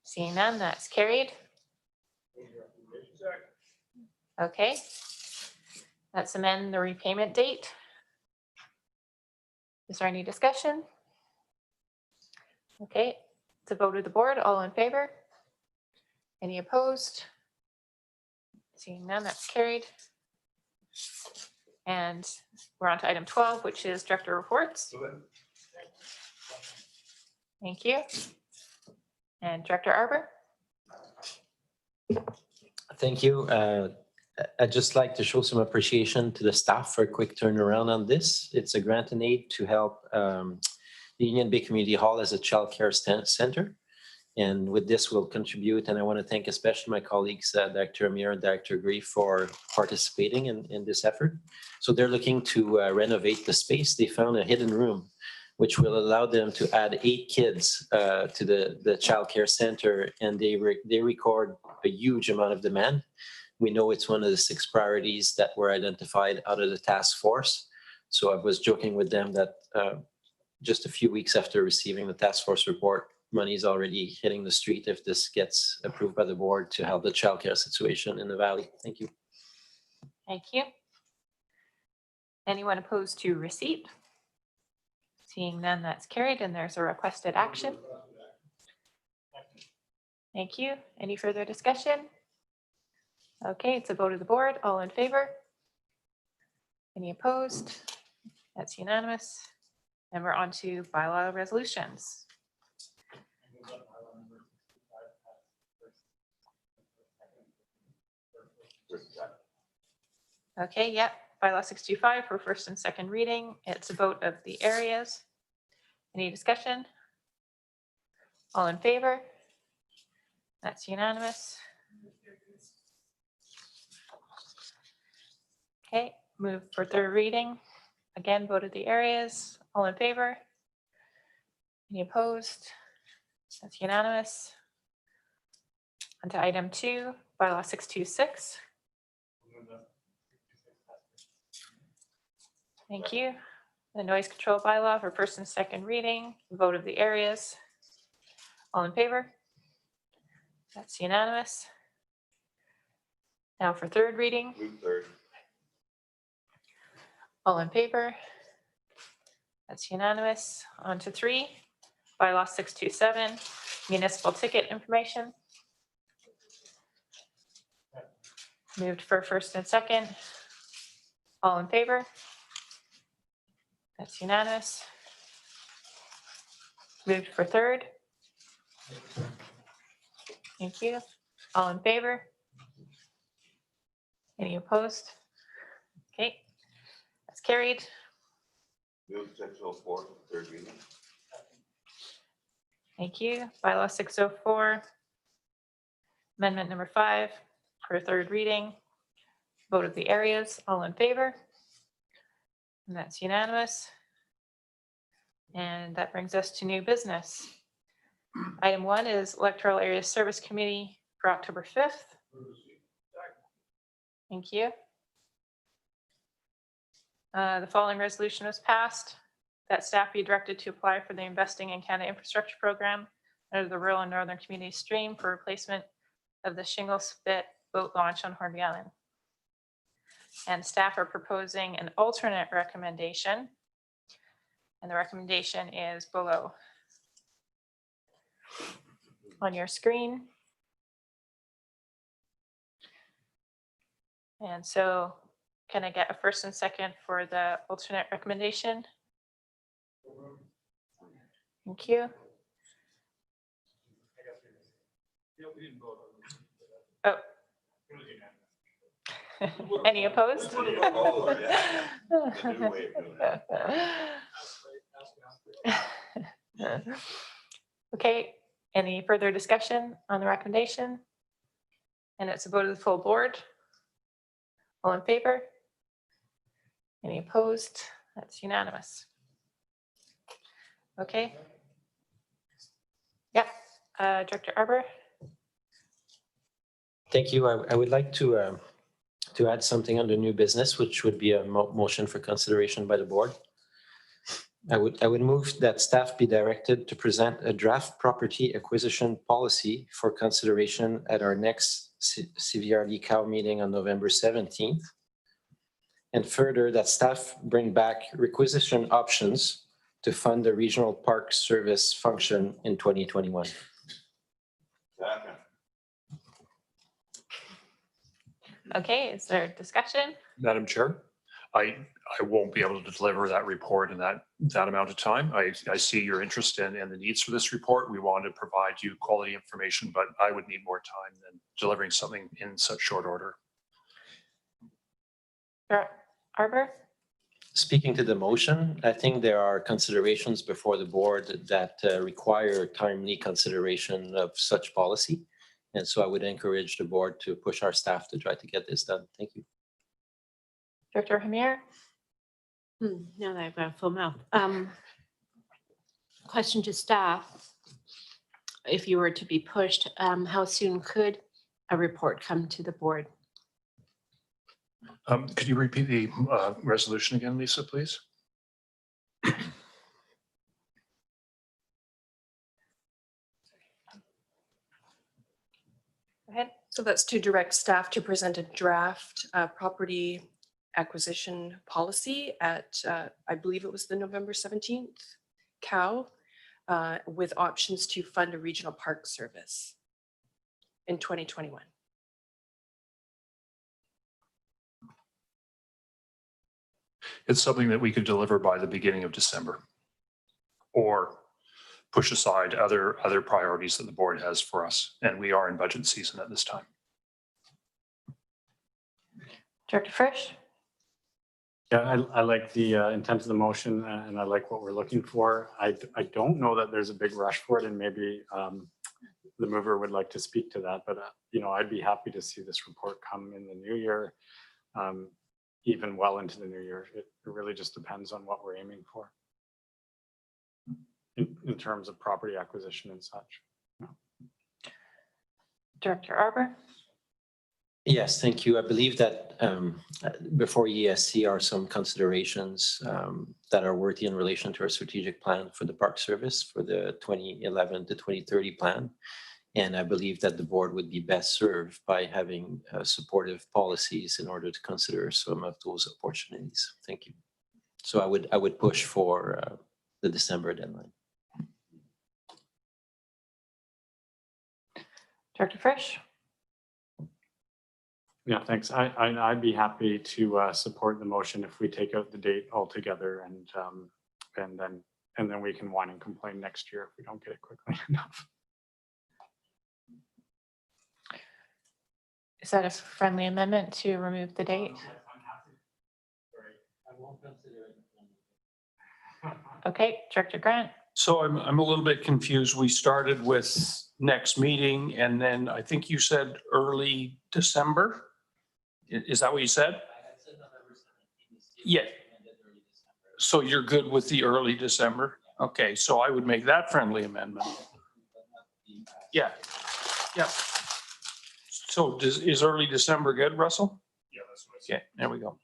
S1: Seeing none, that's carried. Okay. Let's amend the repayment date. Is there any discussion? Okay, it's a vote of the board. All in favor? Any opposed? Seeing none, that's carried. And we're on to item 12, which is director reports. Thank you. And Director Arbor?
S14: Thank you. I'd just like to show some appreciation to the staff for a quick turnaround on this. It's a grant and aid to help the Union Bay Community Hall as a child care center. And with this, we'll contribute. And I want to thank especially my colleagues, Dr. Amir and Dr. Grief, for participating in this effort. So they're looking to renovate the space. They found a hidden room, which will allow them to add 8 kids to the child care center. And they record a huge amount of demand. We know it's one of the 6 priorities that were identified out of the task force. So I was joking with them that just a few weeks after receiving the task force report, money is already hitting the street if this gets approved by the board to help the childcare situation in the valley. Thank you.
S1: Thank you. Anyone opposed to receipt? Seeing none, that's carried, and there's a requested action. Thank you. Any further discussion? Okay, it's a vote of the board. All in favor? Any opposed? That's unanimous. And we're on to bylaw resolutions. Okay, yep. Bylaw 625 for first and second reading. It's a vote of the areas. Any discussion? All in favor? That's unanimous. Okay, move for third reading. Again, vote of the areas. All in favor? Any opposed? That's unanimous. On to item 2, bylaw 626. Thank you. The noise control bylaw for first and second reading, vote of the areas. All in favor? That's unanimous. Now for third reading.
S3: Move third.
S1: All in favor? That's unanimous. On to 3, bylaw 627, municipal ticket information. Moved for first and second. All in favor? That's unanimous. Moved for third. Thank you. All in favor? Any opposed? Okay, that's carried.
S3: Move 604, third reading.
S1: Thank you. Bylaw 604. Amendment number 5 for third reading. Vote of the areas. All in favor? And that's unanimous. And that brings us to new business. Item 1 is Electoral Area Service Committee for October 5th. Thank you. The following resolution was passed, that staff be directed to apply for the Investing in Canada Infrastructure Program under the Rural and Northern Community Stream for replacement of the shingle spit boat launch on Hornby Island. And staff are proposing an alternate recommendation. And the recommendation is below on your screen. And so can I get a first and second for the alternate recommendation? Thank you. Oh. Any opposed?
S3: Oh, yeah. The new way of doing it.
S1: Okay, any further discussion on the recommendation? And it's a vote of the full board. All in favor? Any opposed? That's unanimous. Okay. Yep, Director Arbor.
S14: Thank you. I would like to add something under new business, which would be a motion for consideration by the board. I would move that staff be directed to present a draft property acquisition policy for consideration at our next CVRD COW meeting on November 17th. And further, that staff bring back requisition options to fund the regional park service function in 2021.
S1: Okay, is there discussion?
S4: Madam Chair, I won't be able to deliver that report in that amount of time. I see your interest in the needs for this report. We want to provide you quality information, but I would need more time than delivering something in such short order.
S1: Arbor?
S14: Speaking to the motion, I think there are considerations before the board that require timely consideration of such policy. And so I would encourage the board to push our staff to try to get this done. Thank you.
S1: Director Hamir?
S6: Now that I've got a full mouth. Question to staff. If you were to be pushed, how soon could a report come to the board?
S4: Could you repeat the resolution again, Lisa, please?
S1: Go ahead.
S15: So that's to direct staff to present a draft property acquisition policy at, I believe it was the November 17th COW, with options to fund a regional park service in 2021.
S4: It's something that we could deliver by the beginning of December, or push aside other priorities that the board has for us. And we are in budget season at this time.
S1: Director Frisch?
S2: Yeah, I like the intent of the motion and I like what we're looking for. I don't know that there's a big rush for it, and maybe the mover would like to speak to that, but you know, I'd be happy to see this report come in the new year, even well into the new year. It really just depends on what we're aiming for in terms of property acquisition and such. Yeah.
S1: Director Arbor?
S14: Yes, thank you. I believe that before ESC are some considerations that are worthy in relation to our strategic plan for the park service for the 2011 to 2030 plan. And I believe that the board would be best served by having supportive policies in order to consider some of those opportunities. Thank you. So I would push for the December deadline.
S1: Director Frisch?
S2: Yeah, thanks. I'd be happy to support the motion if we take out the date altogether, and then we can whine and complain next year if we don't get it quickly enough.
S1: Is that a friendly amendment to remove the date? Okay, Director Grant?
S10: So I'm a little bit confused. We started with next meeting and then I think you said early December. Is that what you said? Yeah. So you're good with the early December? Okay, so I would make that friendly amendment. Yeah. Yeah. So is early December good, Russell?
S2: Yeah, that's what I said.
S10: Okay, there we go.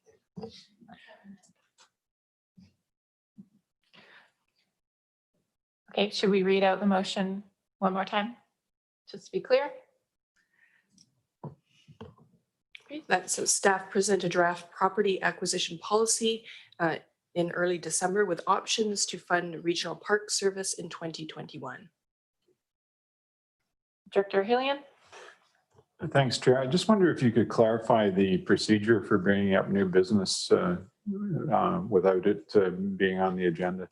S1: Okay, should we read out the motion one more time? Just to be clear?
S15: Okay, that's so staff present a draft property acquisition policy in early December with options to fund regional park service in 2021.
S1: Director Hillian?
S13: Thanks, Chair. I just wonder if you could clarify the procedure for bringing up new business without it being on the agenda.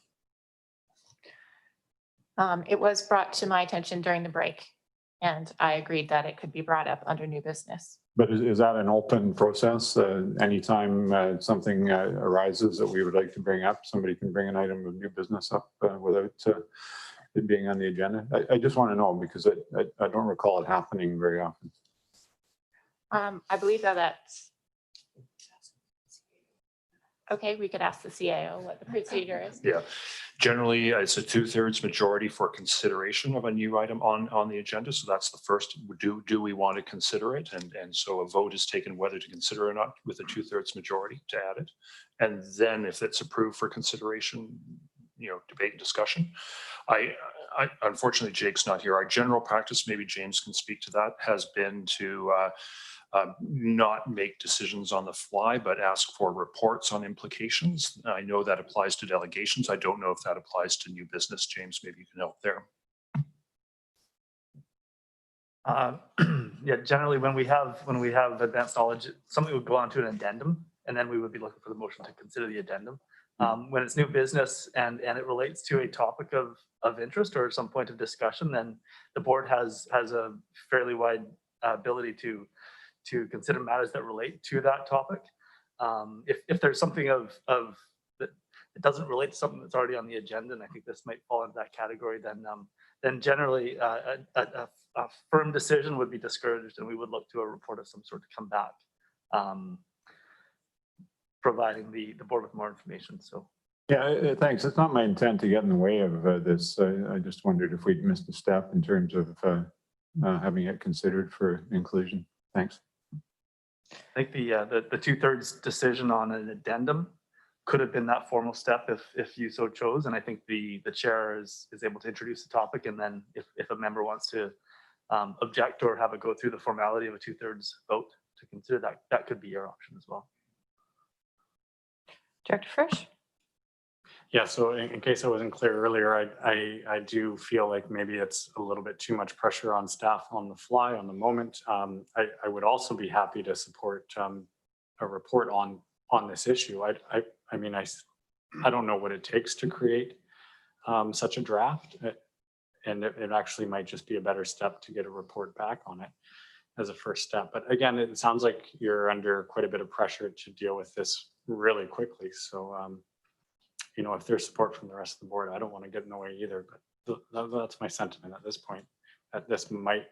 S1: It was brought to my attention during the break. And I agreed that it could be brought up under new business.
S13: But is that an open process? Anytime something arises that we would like to bring up, somebody can bring an item of new business up without it being on the agenda? I just want to know because I don't recall it happening very often.
S1: I believe that's okay. We could ask the CAO what the procedure is.
S4: Yeah, generally it's a 2/3 majority for consideration of a new item on the agenda. So that's the first, do we want to consider it? And so a vote is taken whether to consider or not with a 2/3 majority to add it. And then if it's approved for consideration, debate and discussion. I unfortunately, Jake's not here. Our general practice, maybe James can speak to that, has been to not make decisions on the fly, but ask for reports on implications. I know that applies to delegations. I don't know if that applies to new business. James, maybe you can help there.
S5: Yeah, generally when we have advanced knowledge, something would go on to an addendum, and then we would be looking for the motion to consider the addendum. When it's new business and it relates to a topic of interest or some point of discussion, then the board has a fairly wide ability to consider matters that relate to that topic. If there's something that it doesn't relate to something that's already on the agenda, and I think this might fall into that category, then generally a firm decision would be discouraged, and we would look to a report of some sort to come back, providing the board with more information. So.
S13: Yeah, thanks. It's not my intent to get in the way of this. I just wondered if we'd missed a step in terms of having it considered for inclusion. Thanks.
S5: I think the 2/3 decision on an addendum could have been that formal step if you so chose. And I think the chair is able to introduce the topic. And then if a member wants to object or have it go through the formality of a 2/3 vote to consider that could be your option as well.
S1: Director Frisch?
S2: Yeah, so in case I wasn't clear earlier, I do feel like maybe it's a little bit too much pressure on staff on the fly on the moment. I would also be happy to support a report on this issue. I mean, I don't know what it takes to create such a draft, and it actually might just be a better step to get a report back on it as a first step. But again, it sounds like you're under quite a bit of pressure to deal with this really quickly. So if there's support from the rest of the board, I don't want to get in the way either, but that's my sentiment at this point, that this might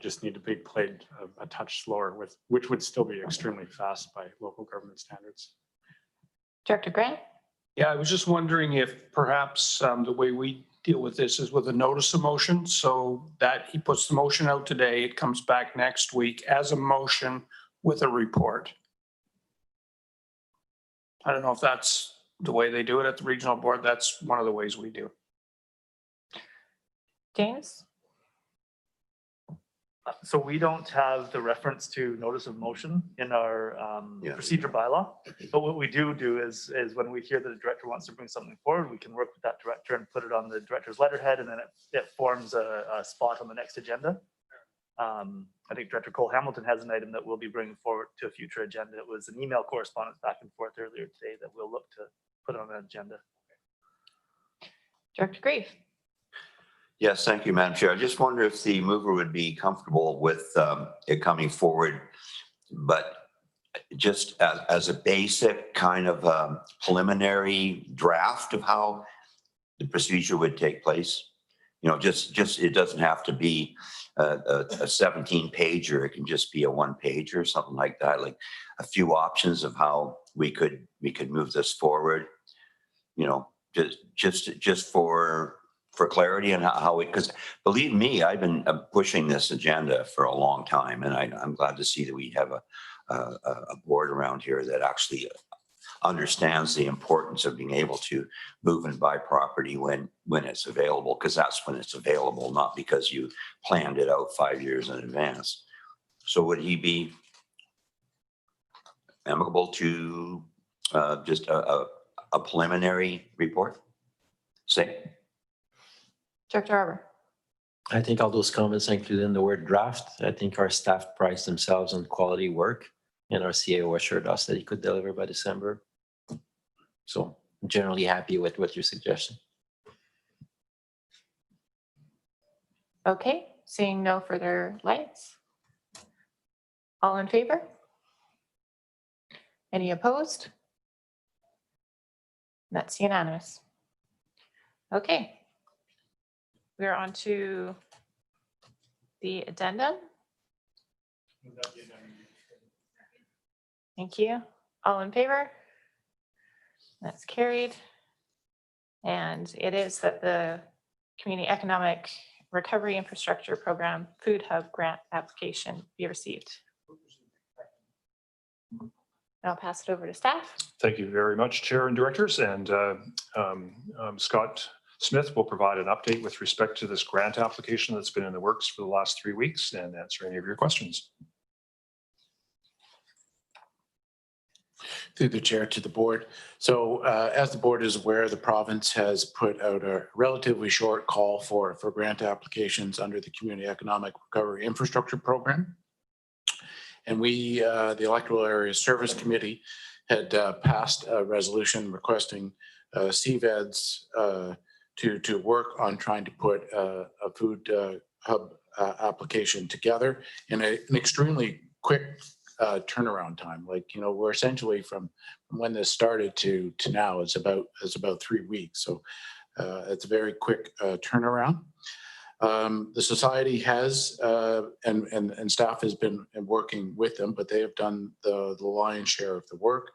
S2: just need to be played a touch slower, which would still be extremely fast by local government standards.
S1: Director Grant?
S10: Yeah, I was just wondering if perhaps the way we deal with this is with a notice of motion, so that he puts the motion out today, it comes back next week as a motion with a report. I don't know if that's the way they do it at the regional board. That's one of the ways we do.
S1: James?
S5: So we don't have the reference to notice of motion in our procedure bylaw. But what we do is when we hear that a director wants to bring something forward, we can work with that director and put it on the director's letterhead, and then it forms a spot on the next agenda. I think Director Cole Hamilton has an item that we'll be bringing forward to a future agenda. It was an email correspondence back and forth earlier today that we'll look to put on an agenda.
S1: Director Grieve?
S3: Yes, thank you, Madam Chair. I just wonder if the mover would be comfortable with it coming forward, but just as a basic kind of preliminary draft of how the procedure would take place. Just it doesn't have to be a 17-pager. It can just be a 1-page or something like that. Like a few options of how we could move this forward. Just for clarity on how it. Because believe me, I've been pushing this agenda for a long time, and I'm glad to see that we have a board around here that actually understands the importance of being able to move and buy property when it's available, because that's when it's available, not because you planned it out 5 years in advance. So would he be amicable to just a preliminary report? Say.
S1: Director Arbor?
S14: I think all those comments included in the word draft. I think our staff prides themselves on quality work, and our CAO assured us that he could deliver by December. So I'm generally happy with what you're suggesting.
S1: Okay, seeing no further lights. All in favor? Any opposed? That's unanimous. Okay. We're on to the addendum. Thank you. All in favor? That's carried. And it is that the Community Economic Recovery Infrastructure Program Food Hub Grant application be received. I'll pass it over to staff.
S4: Thank you very much, Chair and Directors. And Scott Smith will provide an update with respect to this grant application that's been in the works for the last 3 weeks and answer any of your questions.
S7: Through the chair to the board. So as the board is aware, the province has put out a relatively short call for grant applications under the Community Economic Recovery Infrastructure Program. And we, the Electoral Area Service Committee, had passed a resolution requesting CVEDs to work on trying to put a food hub application together in an extremely quick turnaround time. Like, you know, we're essentially from when this started to now, it's about 3 weeks. So it's a very quick turnaround. The society has and staff has been working with them, but they have done the lion's share of the work.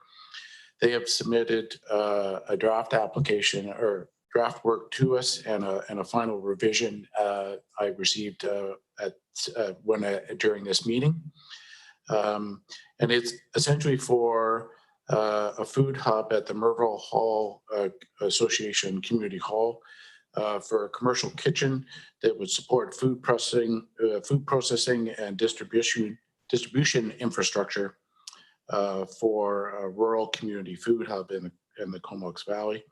S7: They have submitted a draft application or draft work to us and a final revision I received during this meeting. And it's essentially for a food hub at the Merville Hall Association Community Hall for a commercial kitchen that would support food processing and distribution infrastructure for a rural community food hub in the Comox Valley.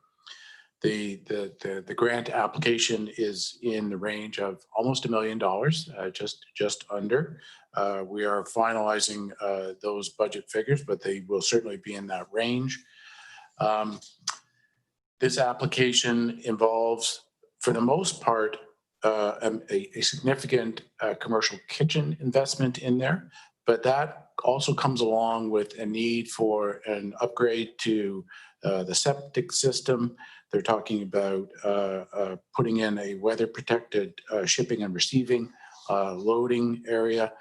S7: The grant application is in the range of almost $1 million, just under. We are finalizing those budget figures, but they will certainly be in that range. This application involves, for the most part, a significant commercial kitchen investment in there, but that also comes along with a need for an upgrade to the septic system. They're talking about putting in a weather-protected shipping and receiving loading area.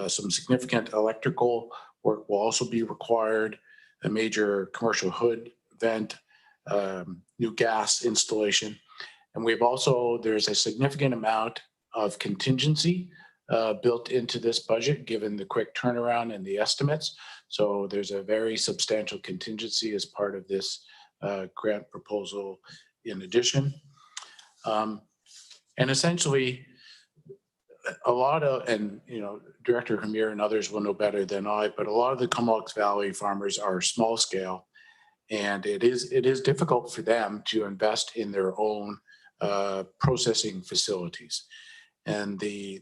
S7: Some significant electrical work will also be required, a major commercial hood vent, new gas installation. And there's a significant amount of contingency built into this budget, given the quick turnaround and the estimates. So there's a very substantial contingency as part of this grant proposal in addition. And essentially, a lot of, and you know, Director Hamir and others will know better than I, but a lot of the Comox Valley farmers are small scale, and it is difficult for them to invest in their own processing facilities. And a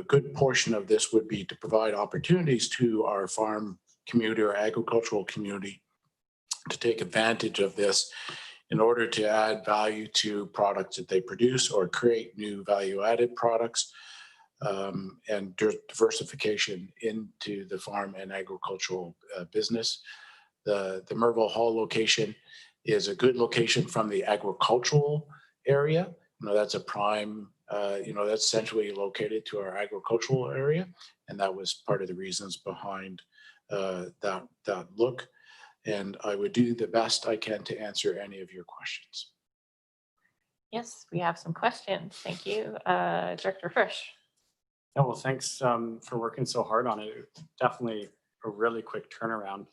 S7: good portion of this would be to provide opportunities to our farm community or agricultural community to take advantage of this in order to add value to products that they produce or create new value-added products and diversification into the farm and agricultural business. The Merville Hall location is a good location from the agricultural area. You know, that's a prime, that's centrally located to our agricultural area. And that was part of the reasons behind that look. And I would do the best I can to answer any of your questions.
S1: Yes, we have some questions. Thank you. Director Frisch.
S2: Yeah, well, thanks for working so hard on it. Definitely a really quick turnaround.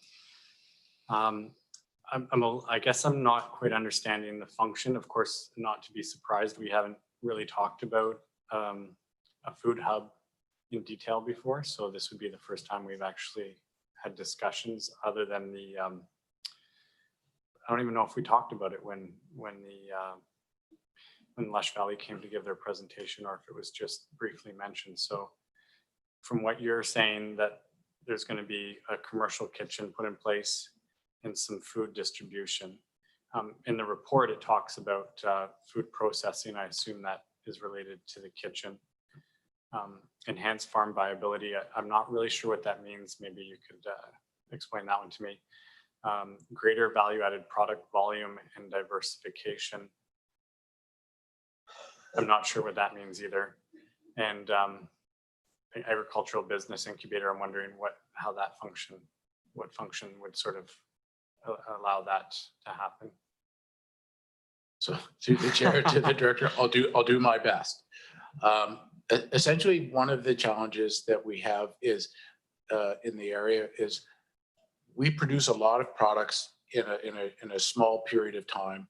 S2: I guess I'm not quite understanding the function. Of course, not to be surprised, we haven't really talked about a food hub in detail before. So this would be the first time we've actually had discussions other than the, I don't even know if we talked about it when Lush Valley came to give their presentation, or if it was just briefly mentioned. So from what you're saying, that there's going to be a commercial kitchen put in place and some food distribution. In the report, it talks about food processing. I assume that is related to the kitchen. enhance farm viability. I'm not really sure what that means. Maybe you could explain that one to me. Greater value-added product volume and diversification. I'm not sure what that means either. And agricultural business incubator, I'm wondering how that function would sort of allow that to happen.
S7: So through the chair to the director, I'll do my best. Essentially, one of the challenges that we have is in the area is we produce a lot of products in a small period of time,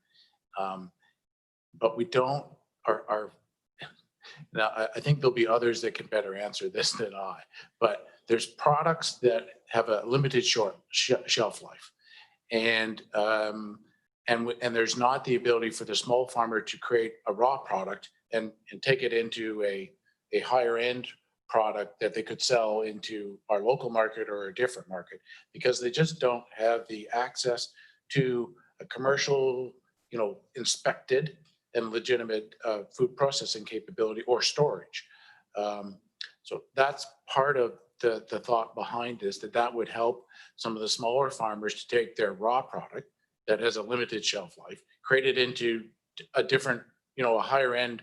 S7: but we don't. Now, I think there'll be others that can better answer this than I. But there's products that have a limited shelf life, and there's not the ability for the small farmer to create a raw product and take it into a higher end product that they could sell into our local market or a different market, because they just don't have the access to a commercial, inspected and legitimate food processing capability or storage. So that's part of the thought behind this, that would help some of the smaller farmers to take their raw product that has a limited shelf life, create it into a different, a higher end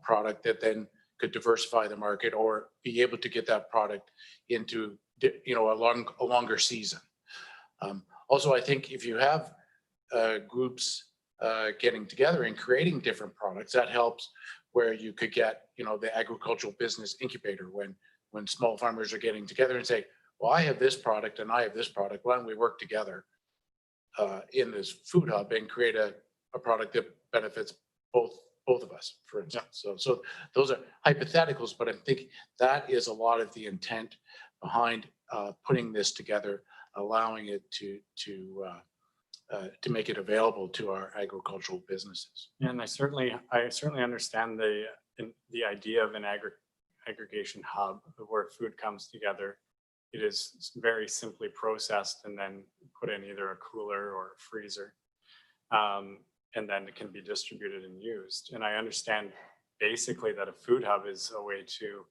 S7: product that then could diversify the market or be able to get that product into, a longer season. Also, I think if you have groups getting together and creating different products, that helps where you could get, the agricultural business incubator when small farmers are getting together and say, well, I have this product and I have this product. Why don't we work together in this food hub and create a product that benefits both of us, for instance. Yeah. So those are hypotheticals, but I think that is a lot of the intent behind putting this together, allowing it to make it available to our agricultural businesses.
S2: And I certainly understand the idea of an aggregation hub where food comes together. It is very simply processed and then put in either a cooler or a freezer. And then it can be distributed and used. And I understand basically that a food hub is a way to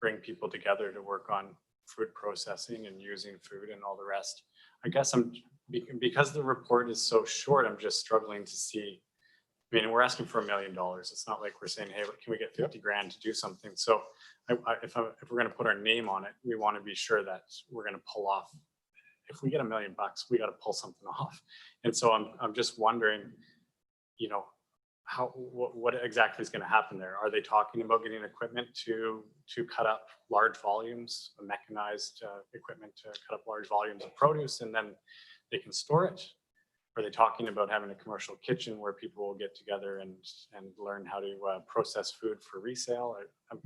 S2: bring people together to work on food processing and using food and all the rest. I guess because the report is so short, I'm just struggling to see. I mean, we're asking for $1 million. It's not like we're saying, hey, can we get 50 grand to do something? So if we're going to put our name on it, we want to be sure that we're going to pull off. If we get $1 million, we got to pull something off. And so I'm just wondering, what exactly is going to happen there? Are they talking about getting equipment to cut up large volumes, mechanized equipment to cut up large volumes of produce, and then they can store it? Are they talking about having a commercial kitchen where people will get together and learn how to process food for resale?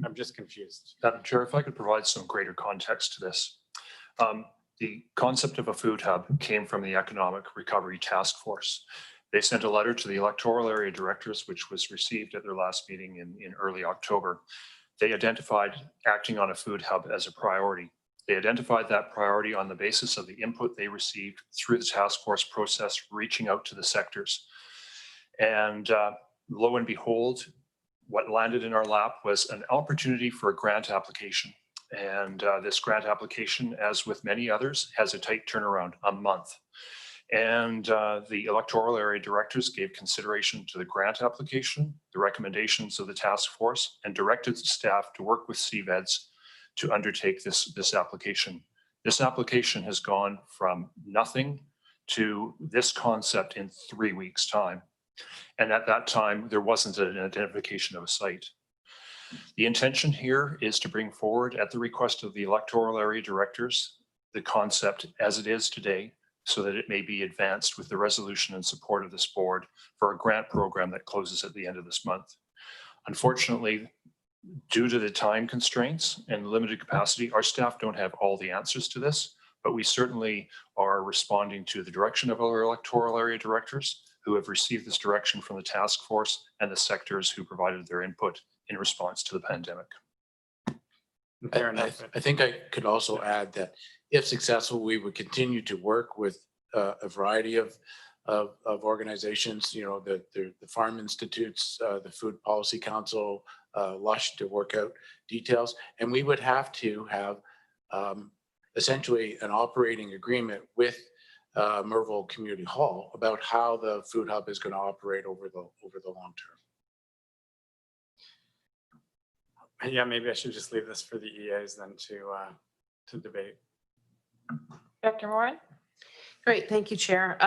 S2: I'm just confused.
S4: Madam Chair, if I could provide some greater context to this. The concept of a food hub came from the Economic Recovery Task Force. They sent a letter to the electoral area directors, which was received at their last meeting in early October. They identified acting on a food hub as a priority. They identified that priority on the basis of the input they received through the task force process, reaching out to the sectors. And lo and behold, what landed in our lap was an opportunity for a grant application. And this grant application, as with many others, has a tight turnaround, a month. And the electoral area directors gave consideration to the grant application, the recommendations of the task force, and directed the staff to work with CVEDs to undertake this application. This application has gone from nothing to this concept in 3 weeks' time. And at that time, there wasn't an identification of a site. The intention here is to bring forward, at the request of the electoral area directors, the concept as it is today, so that it may be advanced with the resolution and support of this board for a grant program that closes at the end of this month. Unfortunately, due to the time constraints and limited capacity, our staff don't have all the answers to this, but we certainly are responding to the direction of our electoral area directors who have received this direction from the task force and the sectors who provided their input in response to the pandemic.
S7: I think I could also add that if successful, we would continue to work with a variety of of organizations, you know, the Farm Institutes, the Food Policy Council, Lush to work out details. And we would have to have essentially an operating agreement with Merville Community Hall about how the food hub is going to operate over the long term.
S2: Yeah, maybe I should just leave this for the EAs then to debate.
S1: Dr. Moran?
S9: Great, thank you, Chair.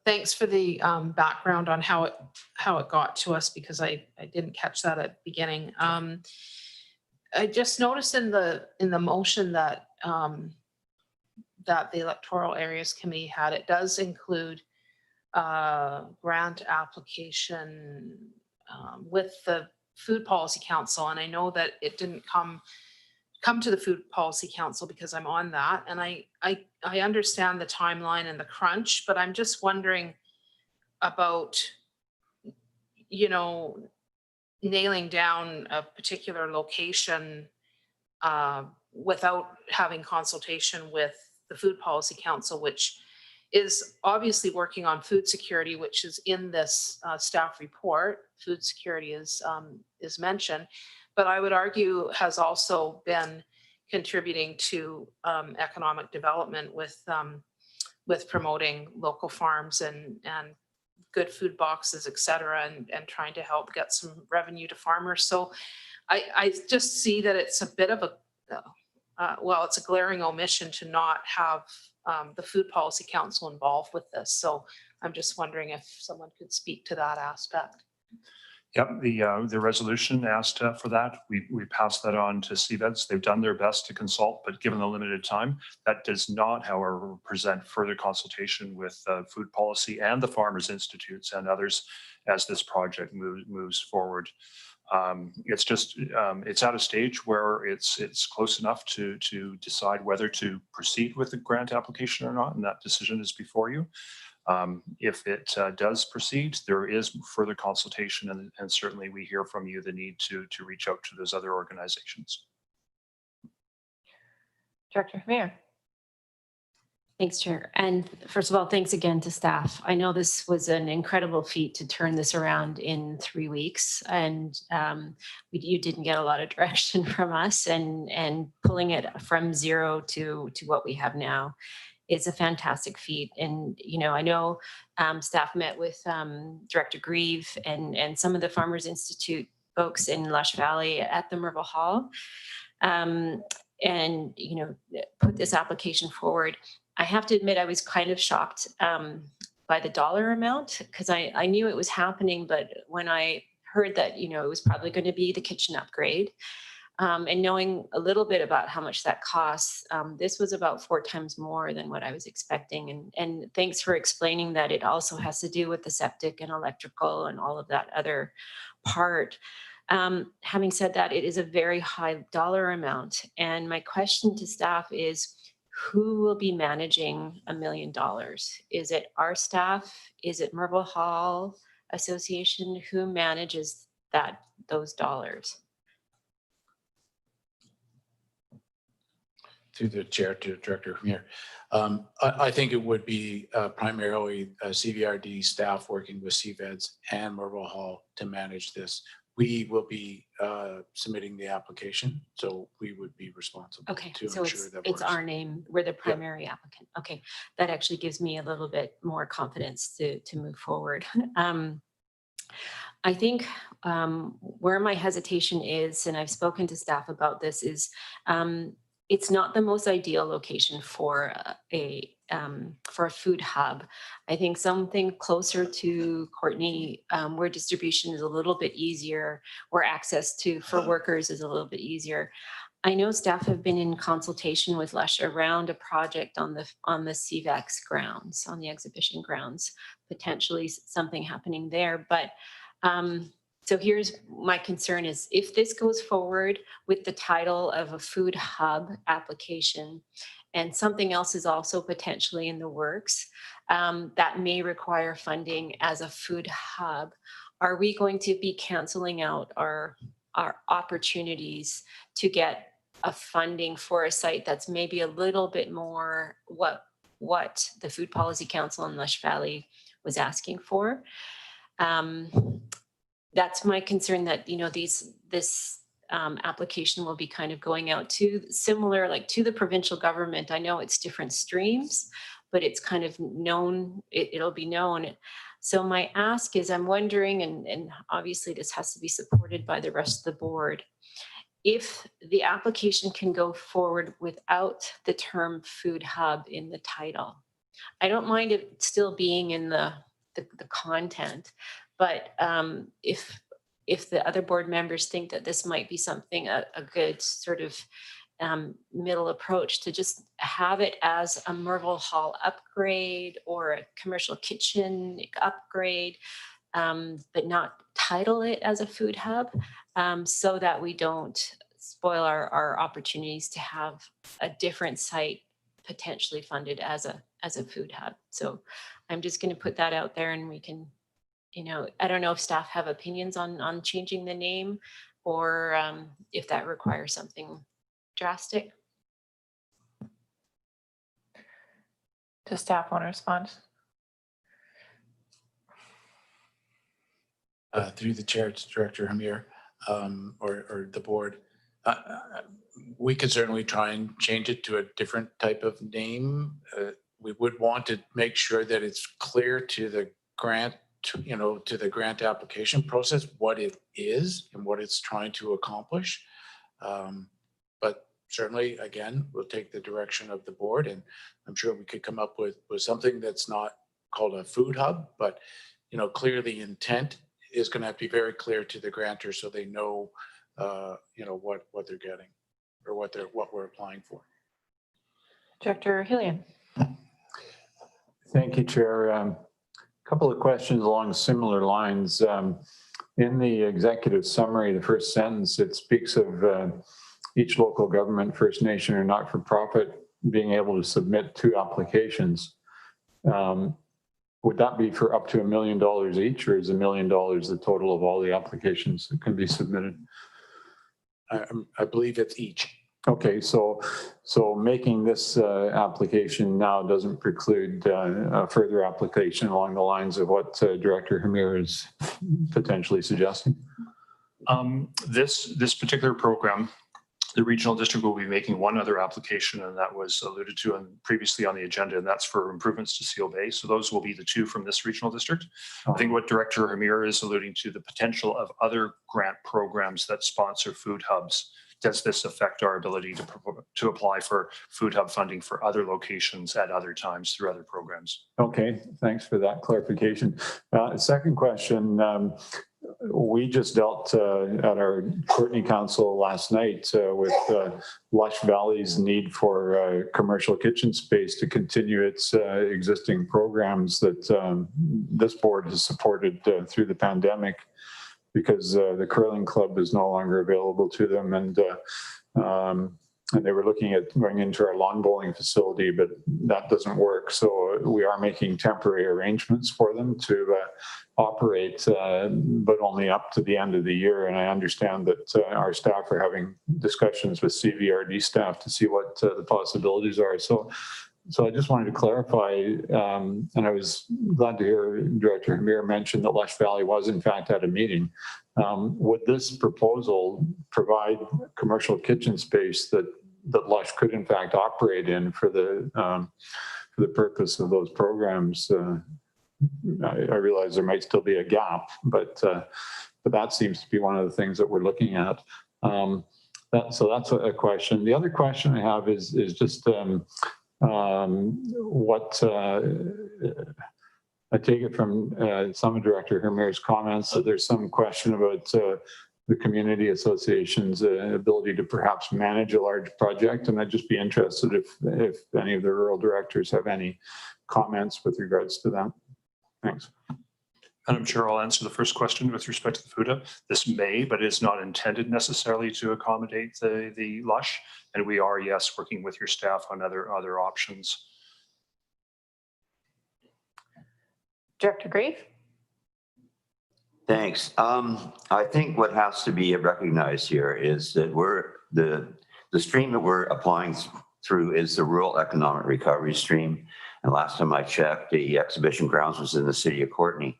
S9: Thanks for the background on how it got to us, because I didn't catch that at the beginning. I just noticed in the motion that that the Electoral Areas Committee had, it does include grant application with the Food Policy Council, and I know that it didn't come to the Food Policy Council because I'm on that, and I understand the timeline and the crunch, but I'm just wondering about, you know, nailing down a particular location without having consultation with the Food Policy Council, which is obviously working on food security, which is in this staff report. Food security is mentioned, but I would argue has also been contributing to economic development with promoting local farms and good food boxes, et cetera, and trying to help get some revenue to farmers. So I just see that it's a bit of a, well, it's a glaring omission to not have the Food Policy Council involved with this. So I'm just wondering if someone could speak to that aspect.
S4: Yep, the resolution asked for that. We passed that on to CVEDs. They've done their best to consult, but given the limited time, that does not, however, present further consultation with food policy and the Farmers Institutes and others as this project moves forward. It's just, it's at a stage where it's close enough to decide whether to proceed with the grant application or not, and that decision is before you. If it does proceed, there is further consultation, and certainly we hear from you the need to reach out to those other organizations.
S1: Director Hamir?
S6: Thanks, Chair. And first of all, thanks again to staff. I know this was an incredible feat to turn this around in 3 weeks, and you didn't get a lot of direction from us, and pulling it from zero to what we have now is a fantastic feat. And, you know, I know staff met with Director Grieve and some of the Farmers Institute folks in Lush Valley at the Merville Hall, and, you know, put this application forward. I have to admit, I was kind of shocked by the dollar amount, because I knew it was happening, but when I heard that, you know, it was probably going to be the kitchen upgrade, and knowing a little bit about how much that costs, this was about 4 times more than what I was expecting. And thanks for explaining that it also has to do with the septic and electrical and all of that other part. Having said that, it is a very high dollar amount. And my question to staff is, who will be managing $1 million? Is it our staff? Is it Merville Hall Association? Who manages those dollars?
S7: Through the chair to Director Hamir. I think it would be primarily CVRD staff working with CVEDs and Merville Hall to manage this. We will be submitting the application, so we would be responsible to
S6: so
S7: ensure that
S6: it's
S7: works.
S6: our name. We're the primary applicant. Okay, that actually gives me a little bit more confidence to move forward. I think where my hesitation is, and I've spoken to staff about this, is it's not the most ideal location for a food hub. I think something closer to Courtney, where distribution is a little bit easier, where access for workers is a little bit easier. I know staff have been in consultation with Lush around a project on the CVEX grounds, on the exhibition grounds, potentially something happening there. But so here's my concern is, if this goes forward with the title of a food hub application, and something else is also potentially in the works that may require funding as a food hub, are we going to be canceling out our opportunities to get a funding for a site that's maybe a little bit more what the Food Policy Council in Lush Valley was asking for. That's my concern, that, you know, this application will be kind of going out to similar, like to the provincial government. I know it's different streams, but it's kind of known, it'll be known. So my ask is, I'm wondering, and obviously this has to be supported by the rest of the board, if the application can go forward without the term food hub in the title. I don't mind it still being in the content, but if the other board members think that this might be something, a good sort of middle approach, to just have it as a Merville Hall upgrade or a commercial kitchen upgrade, but not title it as a food hub, so that we don't spoil our opportunities to have a different site potentially funded as a food hub. So I'm just going to put that out there, and we can, you know, I don't know if staff have opinions on changing the name, or if that requires something drastic.
S1: Does staff want to respond?
S7: Through the chair to Director Hamir, or the board. We could certainly try and change it to a different type of name. We would want to make sure that it's clear to the grant, to the grant application process, what it is and what it's trying to accomplish. But certainly, again, we'll take the direction of the board, and I'm sure we could come up with something that's not called a food hub, but, you know, clearly intent is going to have to be very clear to the grantor, so they know, you know, what they're getting, or what we're applying for.
S1: Director Hillian.
S13: Thank you, Chair. A couple of questions along similar lines. In the executive summary, the first sentence, it speaks of each local government, First Nation, or not-for-profit being able to submit 2 applications. Would that be for up to $1 million each, or is $1 million the total of all the applications that can be submitted?
S7: I believe it's each.
S13: Okay, so making this application now doesn't preclude a further application along the lines of what Director Hamir is potentially suggesting?
S4: This particular program, the regional district will be making one other application, and that was alluded to previously on the agenda, and that's for improvements to Seal Bay. So those will be the 2 from this regional district. I think what Director Hamir is alluding to, the potential of other grant programs that sponsor food hubs. Does this affect our ability to apply for food hub funding for other locations at other times through other programs?
S13: Okay, thanks for that clarification. Second question. We just dealt at our Courtney Council last night with Lush Valley's need for commercial kitchen space to continue its existing programs that this board has supported through the pandemic, because the curling club is no longer available to them, and they were looking at going into our lawn bowling facility, but that doesn't work. So we are making temporary arrangements for them to operate, but only up to the end of the year. And I understand that our staff are having discussions with CVRD staff to see what the possibilities are. So I just wanted to clarify, and I was glad to hear Director Hamir mention that Lush Valley was in fact at a meeting. Would this proposal provide commercial kitchen space that Lush could in fact operate in for the purpose of those programs? I realize there might still be a gap, but that seems to be one of the things that we're looking at. So that's a question. The other question I have is just what I take it from some of Director Hamir's comments that there's some question about the community association's ability to perhaps manage a large project, and I'd just be interested if any of the rural directors have any comments with regards to that. Thanks.
S4: Madam Chair, I'll answer the first question with respect to the food hub. This may, but is not intended necessarily to accommodate the Lush, and we are, yes, working with your staff on other options.
S1: Director Grave.
S3: Thanks. I think what has to be recognized here is that the stream that we're applying through is the rural economic recovery stream. And last time I checked, the exhibition grounds was in the city of Courtenay.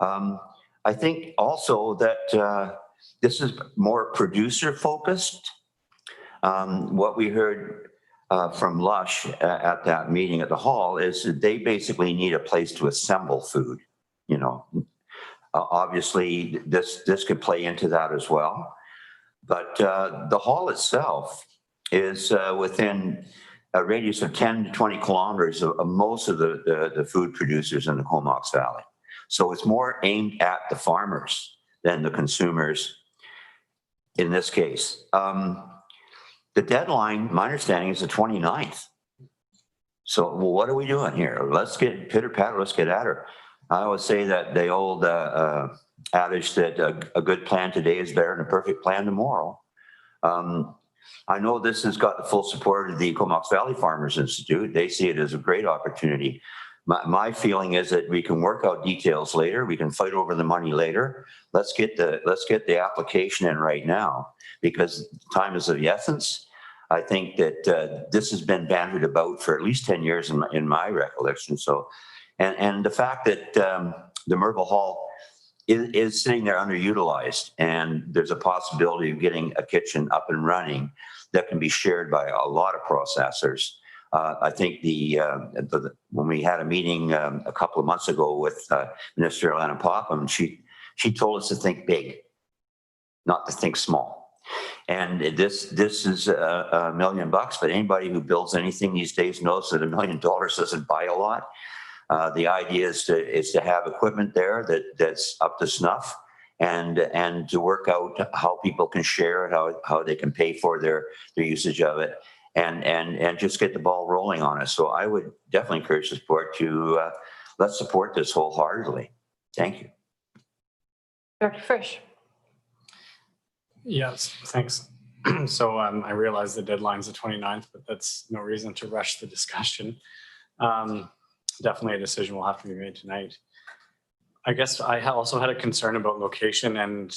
S3: I think also that this is more producer focused. What we heard from Lush at that meeting at the hall is that they basically need a place to assemble food. You know, obviously this could play into that as well. But the hall itself is within a radius of 10 to 20 kilometers of most of the food producers in the Comox Valley. So it's more aimed at the farmers than the consumers in this case. The deadline, my understanding, is the 29th. So well, what are we doing here? Let's get pitter patter, let's get at her. I always say that the old adage that a good plan today is better than a perfect plan tomorrow. I know this has got the full support of the Comox Valley Farmers Institute. They see it as a great opportunity. My feeling is that we can work out details later. We can fight over the money later. Let's get the application in right now because time is of the essence. I think that this has been bandied about for at least 10 years in my recollection. So, and the fact that the Merville Hall is sitting there underutilized, and there's a possibility of getting a kitchen up and running that can be shared by a lot of processors. I think when we had a meeting a couple of months ago with Minister Alana Popham, she told us to think big, not to think small. And this is $1 million, but anybody who builds anything these days knows that $1 million doesn't buy a lot. The idea is to have equipment there that's up to snuff, and to work out how people can share it, how they can pay for their usage of it, and just get the ball rolling on it. So I would definitely encourage the support to let's support this wholeheartedly. Thank you.
S1: Dr. Frisch.
S2: Yes, thanks. So I realize the deadline's the 29th, but that's no reason to rush the discussion. Definitely a decision will have to be made tonight. I guess I also had a concern about location, and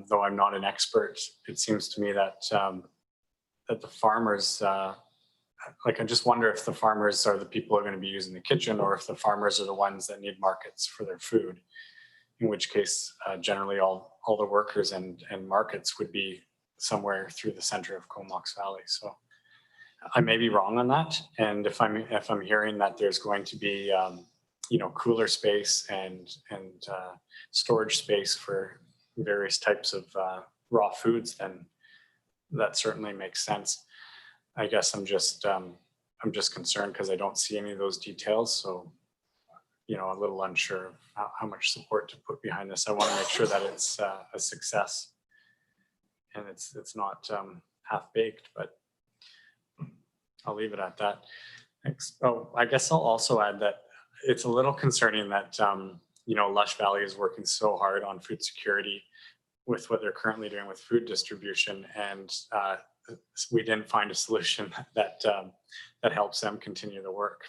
S2: though I'm not an expert, it seems to me that that the farmers, like I just wonder if the farmers are the people who are going to be using the kitchen, or if the farmers are the ones that need markets for their food, in which case generally all the workers and markets would be somewhere through the center of Comox Valley. So I may be wrong on that, and if I'm hearing that there's going to be cooler space and storage space for various types of raw foods, then that certainly makes sense. I guess I'm just concerned because I don't see any of those details. So a little unsure of how much support to put behind this. I want to make sure that it's a success and it's not half-baked, but I'll leave it at that. Thanks. Oh, I guess I'll also add that it's a little concerning that, Lush Valley is working so hard on food security with what they're currently doing with food distribution, and we didn't find a solution that helps them continue the work.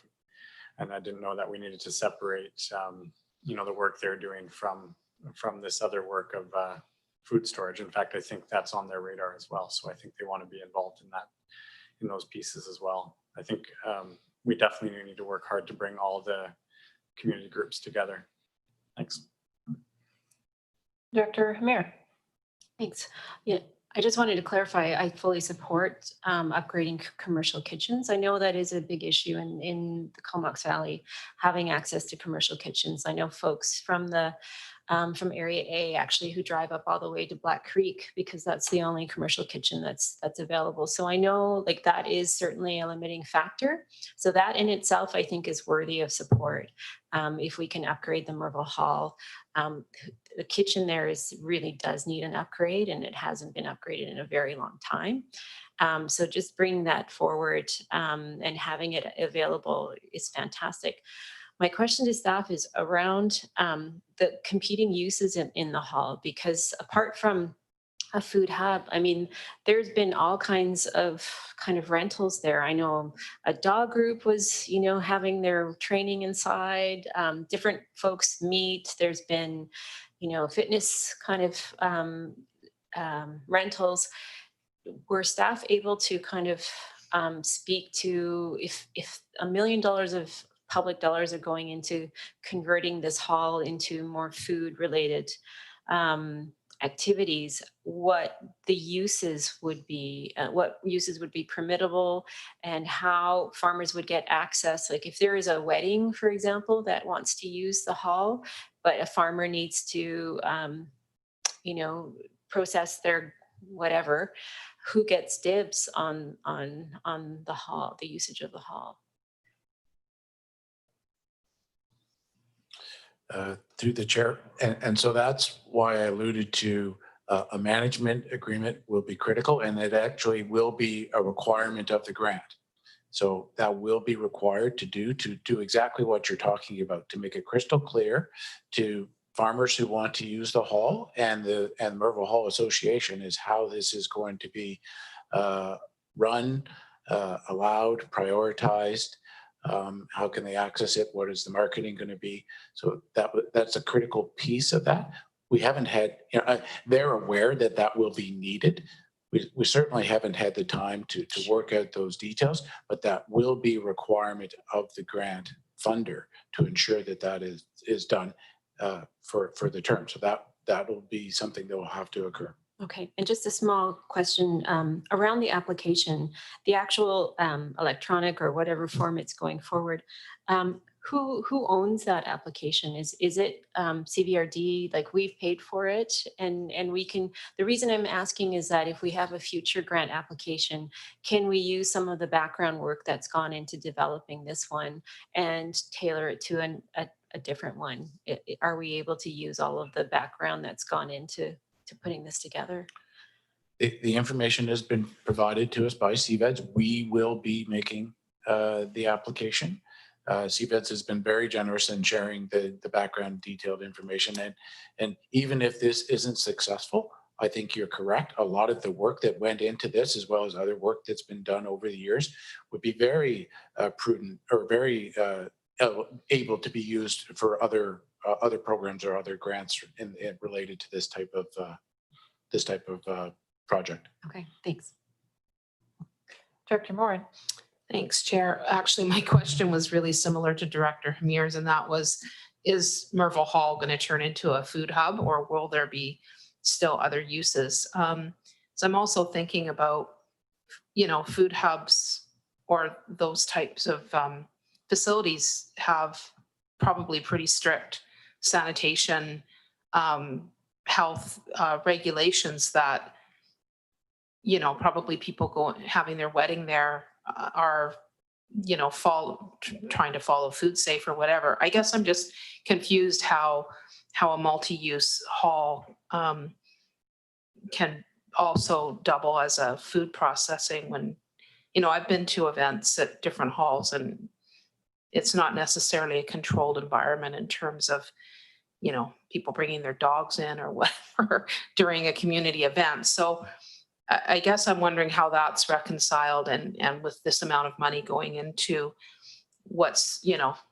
S2: And I didn't know that we needed to separate, the work they're doing from this other work of food storage. In fact, I think that's on their radar as well. So I think they want to be involved in those pieces as well. I think we definitely need to work hard to bring all the community groups together. Thanks.
S1: Director Hamir.
S6: Thanks. Yeah, I just wanted to clarify, I fully support upgrading commercial kitchens. I know that is a big issue in the Comox Valley, having access to commercial kitchens. I know folks from Area A actually who drive up all the way to Black Creek because that's the only commercial kitchen that's available. So I know like that is certainly a limiting factor. So that in itself, I think is worthy of support. If we can upgrade the Merville Hall, the kitchen there really does need an upgrade, and it hasn't been upgraded in a very long time. So just bringing that forward and having it available is fantastic. My question to staff is around the competing uses in the hall, because apart from a food hub, I mean, there's been all kinds of rentals there. I know a dog group was, having their training inside. Different folks meet. There's been, fitness rentals. Were staff able to speak to if $1 million of public dollars are going into converting this hall into more food related activities, what the uses would be, what uses would be permittable, and how farmers would get access. Like if there is a wedding, for example, that wants to use the hall, but a farmer needs to, you know, process their whatever, who gets dibs on the hall, the usage of the hall?
S7: Through the chair. And so that's why I alluded to a management agreement will be critical, and it actually will be a requirement of the grant. So that will be required to do exactly what you're talking about, to make it crystal clear to farmers who want to use the hall and the Merville Hall Association is how this is going to be run, allowed, prioritized. How can they access it? What is the marketing going to be? So that's a critical piece of that. We haven't had, they're aware that that will be needed. We certainly haven't had the time to work out those details, but that will be a requirement of the grant funder to ensure that that is done for the term. So that will be something that will have to occur.
S6: Okay, and just a small question around the application, the actual electronic or whatever form it's going forward. Who owns that application? Is it CVRD? Like we've paid for it, and we can. The reason I'm asking is that if we have a future grant application, can we use some of the background work that's gone into developing this one and tailor it to a different one? Are we able to use all of the background that's gone into putting this together?
S7: The information has been provided to us by CVEDS. We will be making the application. CVEDS has been very generous in sharing the background detailed information. And even if this isn't successful, I think you're correct. A lot of the work that went into this, as well as other work that's been done over the years, would be very prudent or very able to be used for other programs or other grants related to this type of project.
S6: Okay, thanks.
S1: Director Morin.
S9: Thanks, Chair. Actually, my question was really similar to Director Hamir's, and that was, is Merville Hall going to turn into a food hub, or will there be still other uses? So I'm also thinking about, food hubs or those types of facilities have probably pretty strict sanitation, health regulations that, probably people having their wedding there are, trying to follow food safe or whatever. I guess I'm just confused how a multi-use hall can also double as a food processing when, I've been to events at different halls and it's not necessarily a controlled environment in terms of, people bringing their dogs in or whatever during a community event. So I guess I'm wondering how that's reconciled and with this amount of money going into what's,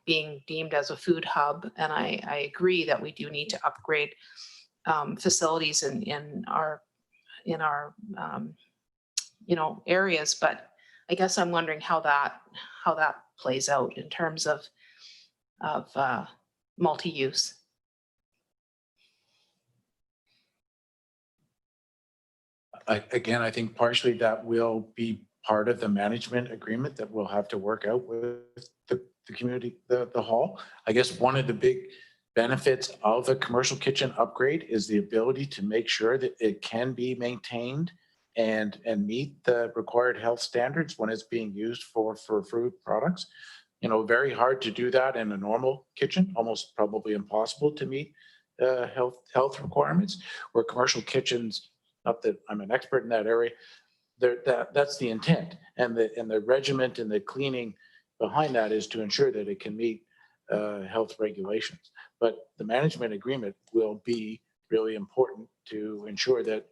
S9: being deemed as a food hub. And I agree that we do need to upgrade facilities in our areas, but I guess I'm wondering how that plays out in terms of multi-use.
S7: Again, I think partially that will be part of the management agreement that we'll have to work out with the community, the hall. I guess one of the big benefits of a commercial kitchen upgrade is the ability to make sure that it can be maintained and meet the required health standards when it's being used for food products. Very hard to do that in a normal kitchen, almost probably impossible to meet health requirements, where commercial kitchens, not that I'm an expert in that area, that's the intent. And the regiment and the cleaning behind that is to ensure that it can meet health regulations. But the management agreement will be really important to ensure that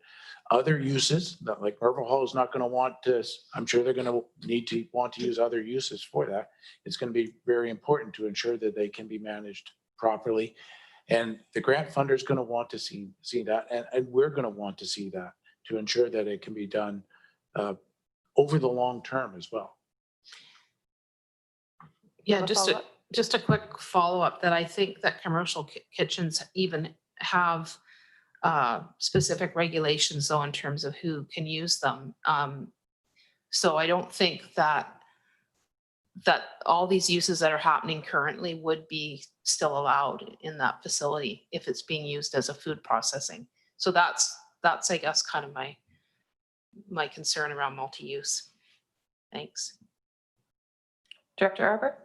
S7: other uses, like Merville Hall is not going to want to, I'm sure they're going to want to use other uses for that. It's going to be very important to ensure that they can be managed properly. And the grant funder is going to want to see that, and we're going to want to see that to ensure that it can be done over the long term as well.
S9: Yeah, just just a quick follow-up that I think that commercial kitchens even have specific regulations though in terms of who can use them. So I don't think that all these uses that are happening currently would be still allowed in that facility if it's being used as a food processing. So that's I guess kind of my concern around multi-use. Thanks.
S1: Director Arbor?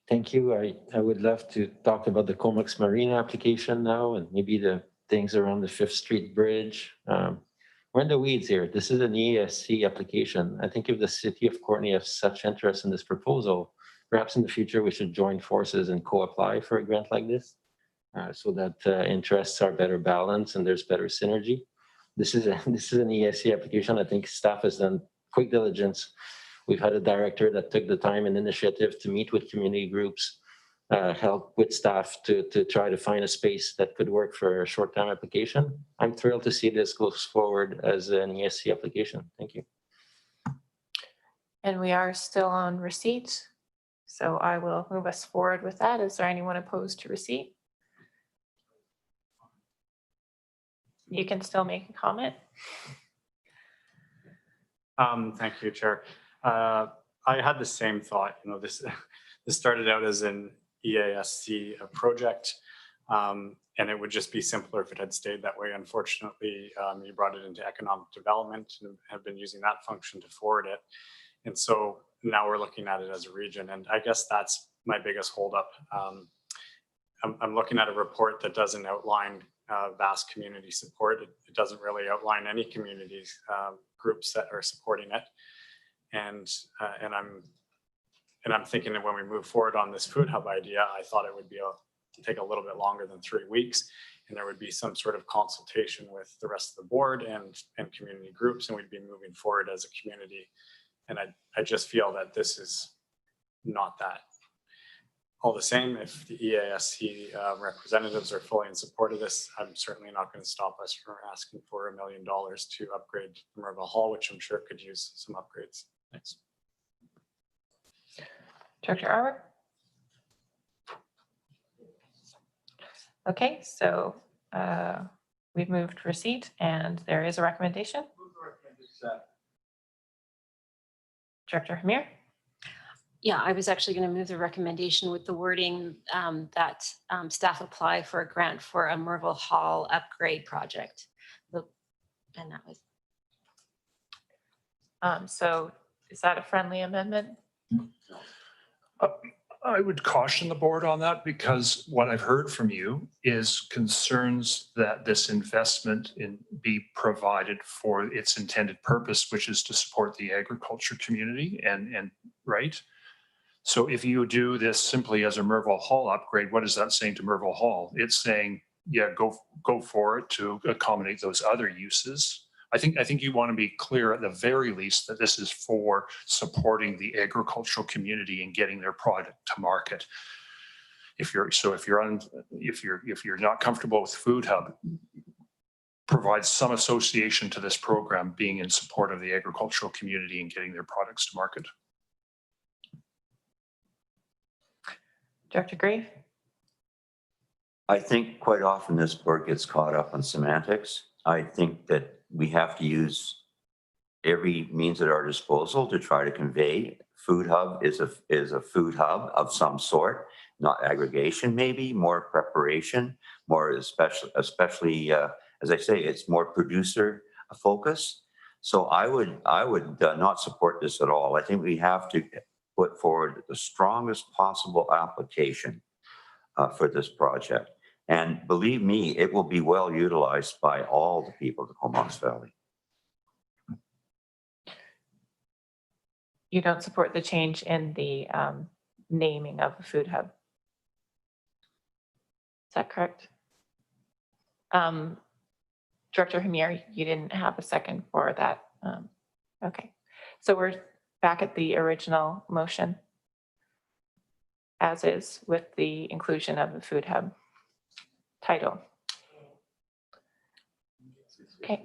S14: Thank you. I would love to talk about the Comox Marina application now and maybe the things around the 5th Street Bridge. We're in the weeds here. This is an ESC application. I think if the city of Courtenay has such interest in this proposal, perhaps in the future we should join forces and co-apply for a grant like this so that interests are better balanced and there's better synergy. This is an ESC application. I think staff has done quick diligence. We've had a director that took the time and initiative to meet with community groups, help with staff to try to find a space that could work for a short-term application. I'm thrilled to see this goes forward as an ESC application. Thank you.
S1: And we are still on receipt. So I will move us forward with that. Is there anyone opposed to receipt? You can still make a comment.
S2: Thank you, Chair. I had the same thought. You know, this started out as an EASC project, and it would just be simpler if it had stayed that way. Unfortunately, you brought it into economic development and have been using that function to forward it. And so now we're looking at it as a region. And I guess that's my biggest holdup. I'm looking at a report that doesn't outline vast community support. It doesn't really outline any communities, groups that are supporting it. And I'm thinking that when we move forward on this food hub idea, I thought it would be take a little bit longer than 3 weeks, and there would be some sort of consultation with the rest of the board and community groups, and we'd be moving forward as a community. And I just feel that this is not that. All the same, if the EASC representatives are fully in support of this, I'm certainly not going to stop us from asking for $1 million to upgrade the Merville Hall, which I'm sure could use some upgrades. Thanks.
S1: Director Arbor? Okay, so we've moved to receipt and there is a recommendation. Director Hamir?
S6: Yeah, I was actually going to move the recommendation with the wording that staff apply for a grant for a Merville Hall upgrade project. And that was.
S1: So is that a friendly amendment?
S4: I would caution the board on that because what I've heard from you is concerns that this investment be provided for its intended purpose, which is to support the agriculture community and right. So if you do this simply as a Merville Hall upgrade, what is that saying to Merville Hall? It's saying, yeah, go for it to accommodate those other uses. I think you want to be clear at the very least that this is for supporting the agricultural community and getting their product to market. If you're not comfortable with Food Hub, provide some association to this program being in support of the agricultural community and getting their products to market.
S1: Director Grave?
S3: I think quite often this board gets caught up on semantics. I think that we have to use every means at our disposal to try to convey Food Hub is a food hub of some sort, not aggregation, maybe more preparation, more especially as I say, it's more producer focus. So I would not support this at all. I think we have to put forward the strongest possible application for this project. And believe me, it will be well utilized by all the people of the Comox Valley.
S1: You don't support the change in the naming of a food hub. Is that correct? Director Hamir, you didn't have a second for that. Okay, so we're back at the original motion as is with the inclusion of the food hub title. Okay,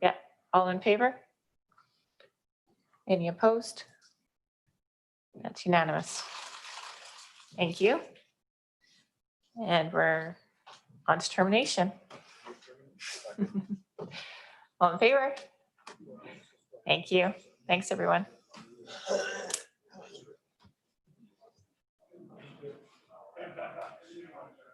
S1: yeah, all in favor? Any opposed? That's unanimous. Thank you. And we're on to termination. All in favor? Thank you. Thanks, everyone.